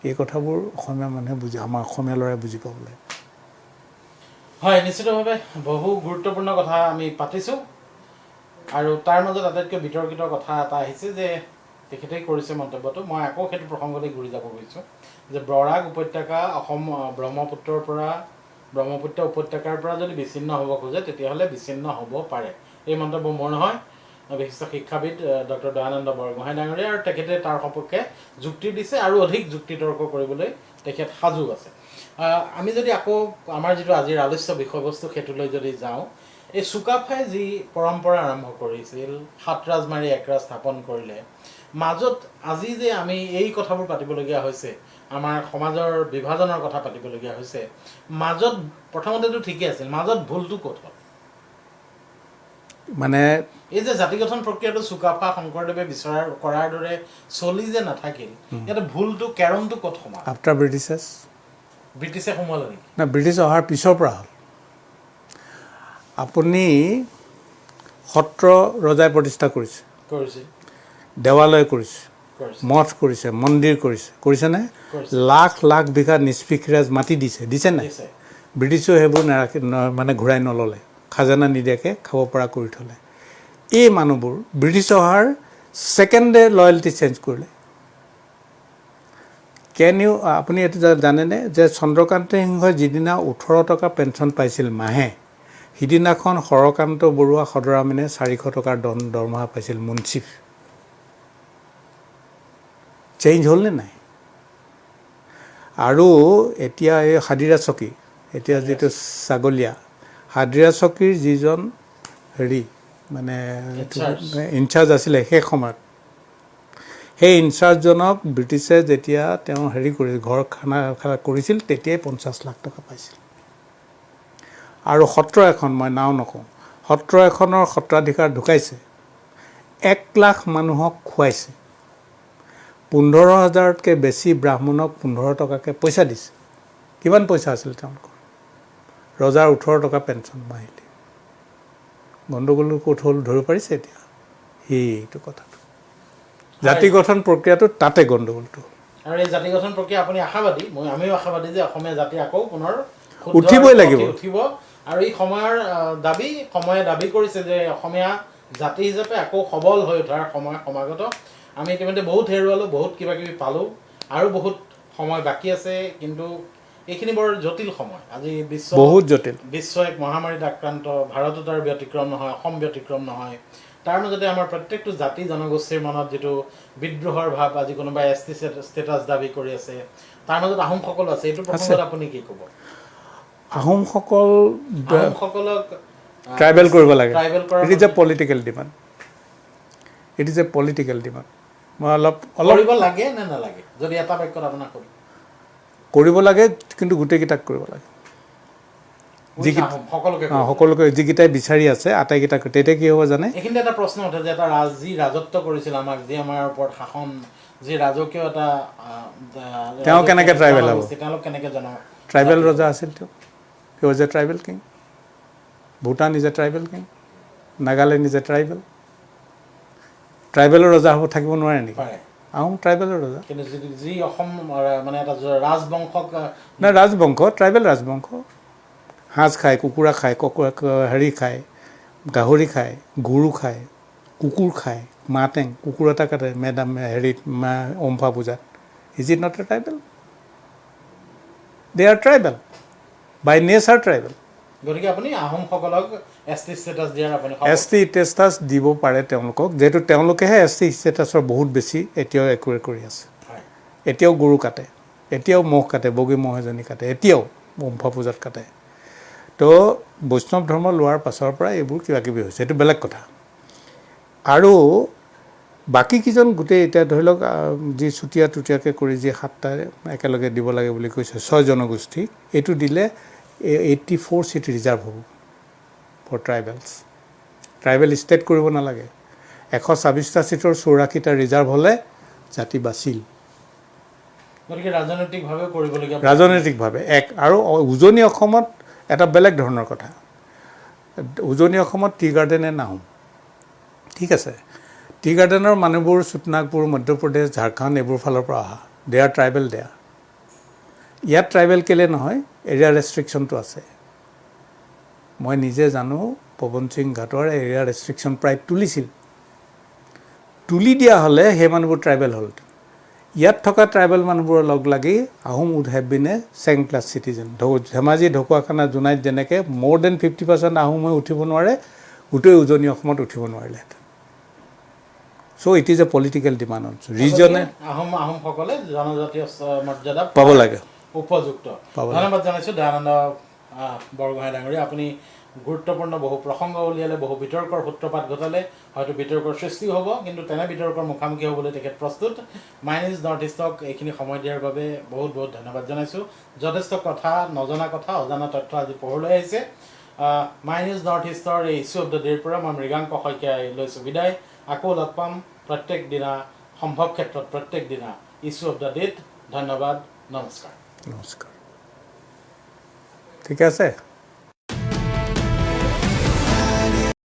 এই কথাবোৰ অসমীয়া মানুহে বুজি আমাৰ অসমীয়া ল'ৰাই বুজি পাব লাগে হয় নিশ্চিতভাৱে বহু গুৰুত্বপূৰ্ণ কথা আমি পাতিছোঁ আৰু তাৰ মাজত আটাইতকৈ বিতৰ্কিত কথা এটা আহিছে যে তেখেতেই কৰিছে মন্তব্যটো মই আকৌ সেইটো প্ৰসংগলৈ ঘূৰি যাব গৈছোঁ যে বৰাক উপত্যকা অসম ব্ৰহ্মপুত্ৰ উপত্যকাৰ পৰা যদি বিচ্ছিন্ন হ'ব খোজে তেতিয়াহ'লে বিচ্ছিন্ন হ'ব পাৰে এই মন্তব্য মোৰ নহয় বিশিষ্ট শিক্ষাবিদ ডক্টৰ দয়ানন্দ বৰগোহাঁই ডাঙৰীয়া আৰু তেখেতে তাৰ সপক্ষে যুক্তি দিছে আৰু অধিক যুক্তিতৰ্ক কৰিবলৈ তেখেত সাজু আছে আমি যদি আকৌ আমাৰ যিটো আজিৰ আলোচ্য বিষয়বস্তু সেইটোলৈ যদি যাওঁ এই চুকাফাই যি পৰম্পৰা আৰম্ভ কৰিছিল 7 ৰাজ মাৰি 1 ৰাজ স্থাপন কৰিলে মাজত আজি যে আমি এই কথাবোৰ পাতিবলগীয়া হৈছে আমাৰ সমাজৰ বিভাজনৰ কথা পাতিবলগীয়া হৈছে মাজত প্ৰথমতেতো ঠিকে আছিল মাজত ভুলটো ক'ত হ'ল মানে এই যে জাতি গঠন প্ৰক্ৰিয়াটো চুকাফা শংকৰদেৱে বিচৰাৰ কৰাৰ দৰে চলি যে নাথাকিল ইয়াতে ভুলটো কেৰমটো ক'ত সোমাল আফটাৰ ব্ৰিটিছে সোমালে নেকি না ব্ৰিটিছ অহাৰ পিছৰ পৰা হ'ল আপুনি সত্ৰ ৰজাই প্ৰতিষ্ঠা কৰিছে দেৱালয় কৰিছে মঠ কৰিছে মন্দিৰ কৰিছেনে লাখ লাখ বিঘা নিষ্পৃষিৰাজ মাটি দিছে নাই ব্ৰিটিছেও সেইবোৰ মানে ঘূৰাই নল'লে খাজানা নিদিয়াকৈ খাব পৰা কৰি থ'লে এই মানুহবোৰ ব্ৰিটিছ অহাৰ ছেকেণ্ড ডে লয়েলটি চেঞ্জ কৰিলে আপুনি এইটো জানেনে যে চন্দ্ৰকান্ত সিংহই যিদিনা 18 টকা পেঞ্চন পাইছিল মাহে সিদিনাখন হৰকান্ত বৰুৱা সদৰামীনে 400 টকাৰ দৰমহা পাইছিল মুন্সিফ চেঞ্জ হ'ল নে নাই আৰু এতিয়া এই হাদিৰা চকী এতিয়া যিটো ছাগলীয়া হাদিৰা চকীৰ যিজন মানে ইনচাৰ্জ আছিলে সেই সময়ত সেই ইনচাৰ্জজনক ব্ৰিটিছে যেতিয়া তেওঁ ঘৰ খানা কৰিছিল তেতিয়াই 50 লাখ টকা পাইছিল আৰু সত্ৰ এখন মই নাও নকওঁ সত্ৰ এখনৰ সত্ৰাধিকাৰ ঢুকাইছে 1 লাখ মানুহক খুৱাইছে 15,000তকৈ বেছি ব্ৰাহ্মণক 15 টকাকৈ পইচা দিছে কিমান পইচা আছিল তেওঁলোকৰ ৰজাৰ 18 টকা পেঞ্চন মাহিলী গণ্ডগোল ক'ত হ'ল ধৰিব পাৰিছে এতিয়া সেইটো কথাটো জাতি গঠন প্ৰক্ৰিয়াটো তাতে গণ্ডগোলটো আৰু এই জাতি গঠন প্ৰক্ৰিয়া আপুনি আশাবাদী আমিও আশাবাদী যে অসমীয়া জাতি আকৌ পুনৰ উঠিবই লাগিব উঠিব আৰু এই সময়ে দাবী কৰিছে যে অসমীয়া জাতি হিচাপে আকৌ সবল হৈ উঠাৰ সময় সমাগত আমি ইতিমধ্যে বহুত হেৰুৱালোঁ বহুত কিবা কিবি পালোঁ আৰু বহুত সময় বাকী আছে কিন্তু এইখিনি বৰ জটিল সময় আজি বহুত জটিল বিশ্ব এক মহামাৰীত আক্ৰান্ত ভাৰতত তাৰ ব্যতিক্ৰম নহয় অসম ব্যতিক্ৰম নহয় তাৰ মাজতে আমাৰ প্ৰত্যেকটো জাতি জনগোষ্ঠীৰ মনত যিটো বিদ্ৰোহৰ ভাৱ আজি কোনোবাই ST ষ্টেটাছ দাবী কৰি আছে তাৰ মাজত আহোমসকল আছে এইটো প্ৰসংগত আপুনি কি ক'ব আহোমসকলক ট্ৰাইবেল কৰিব লাগে it is a political demand মই অলপ কৰিব লাগে নে নালাগে যদি এটা বাক্যত আপোনাক ক'ব কৰিব লাগে কিন্তু গোটেইকেইটাক কৰিব লাগে সকলোকে যিকেইটাই বিচাৰি আছে আটাইকেইটাক তেতিয়া কি হ'ব জানে এইখিনিতে এটা প্ৰশ্ন উঠে যে এটা যি ৰাজত্ব কৰিছিল আমাক যি আমাৰ ওপৰত শাসন যি ৰাজকীয় এটা তেওঁ কেনেকৈ ট্ৰাইবেল হ'ব তেওঁলোক কেনেকৈ ট্ৰাইবেল ৰজা আছিল তেওঁ he was a tribal king Bhutan is a tribal king Nagaland is a ট্ৰাইবেলৰ ৰজা হ'ব থাকিব নোৱাৰে নেকি আহোম ট্ৰাইবেলৰ ৰজা কিন্তু যি অসম মানে এটা ৰাজবংশক নাই ৰাজবংশ ট্ৰাইবেল ৰাজবংশ সাঁজ খায় কুকুৰা খায় খায় গাহৰি খায় গৰু খায় কুকুৰ খায় মাটেং কুকুৰ এটা কাটে অম্ফা পূজাত is it not a tribal they are tribal by nature tribal গতিকে আপুনি আহোমসকলক ST ষ্টেটাছ দিয়াৰ আপুনি ST ষ্টেটাছ দিব পাৰে তেওঁলোকক যিহেতু তেওঁলোকেহে ST ষ্টেটাছৰ বহুত বেছি এতিয়াও একুৱেৰ কৰি আছে এতিয়াও গৰু কাটে এতিয়াও মহ কাটে বগী মহ এজনী কাটে এতিয়াও অম্ফা পূজাত কাটে তো বৈষ্ণৱ ধৰ্ম লোৱাৰ পাছৰ পৰা এইবোৰ কিবা কিবি হৈছে এইটো বেলেগ কথা আৰু বাকীকেইজন গোটেই এতিয়া ধৰি লওক যি চুতীয়াকৈ কৰি যি 7টা একেলগে দিব লাগে বুলি কৈছে 6 জনগোষ্ঠী এইটো দিলে 84 চিট ৰিজাৰ্ভ হ'ব ফৰ ট্ৰাইবেল ষ্টেট কৰিব নালাগে 126টা চিটৰ 84টা ৰিজাৰ্ভ হ'লে জাতি বাচিল গতিকে ৰাজনৈতিকভাৱে কৰিবলগীয়া ৰাজনৈতিকভাৱে আৰু উজনি অসমত এটা বেলেগ ধৰণৰ কথা উজনি অসমত টি গাৰ্ডেনে নাহোম ঠিক আছে টি গাৰ্ডেনৰ মানুহবোৰ সুতনাগপুৰ মধ্যপ্ৰদেশ ঝাৰখণ্ড এইবোৰ ফালৰ পৰা অহা দে আৰ ট্ৰাইবেল দে আৰ ইয়াত ট্ৰাইবেল কেলে নহয় এৰিয়া ৰেষ্ট্ৰিকশ্যনটো আছে মই নিজে জানো পৱন সিং ঘাটৰ এৰিয়া ৰেষ্ট্ৰিকশ্যন প্ৰায় তুলি দিয়া হ'লে সেই মানুহবোৰ ট্ৰাইবেল হ'ল ইয়াত থকা ট্ৰাইবেল মানুহবোৰৰ লগ লাগি Ahom would have been a second class citizen Dhemaji Dhakuakhana জোনাইত যেনেকৈ মোৰ দেন 50% আহোম হৈ উঠিব নোৱাৰে গোটেই উজনি অসমত উঠিব নোৱাৰিলেহেঁতেন so' it is a political demand on ৰিজনে আহোমসকলে জনজাতীয় মৰ্যাদা পাব লাগে উপযুক্ত ধন্যবাদ জনাইছোঁ দয়ানন্দ বৰগোহাঁই ডাঙৰীয়া আপুনি গুৰুত্বপূৰ্ণ বহু প্ৰসংগ উলিয়ালে বহু বিতৰ্কৰ সূত্ৰপাত ঘটালে হয়তো বিতৰ্কৰ সৃষ্টি হ'ব কিন্তু তেনে বিতৰ্কৰ মুখামুখি হ'বলৈ তেখেত প্ৰস্তুত মাই নিউজ নৰ্থ ইষ্টক এইখিনি সময় দিয়াৰ বাবে বহুত বহুত ধন্যবাদ জনাইছোঁ যথেষ্ট কথা নজনা কথা অজানা তথ্য আজি পোহৰলৈ আহিছে মাই নিউজ নৰ্থ ইষ্টৰ এই ইছ্যু অফ দ্য ডেৰ পৰা মই মৃগাংক শইকীয়াই লৈছোঁ বিদায় আকৌ লগ পাম প্ৰত্যেক দিনা সম্ভৱ ক্ষেত্ৰত প্ৰত্যেক দিনা ইছ্যু অফ দ্য ডেত ধন্যবাদ নমস্কাৰ ঠিক আছে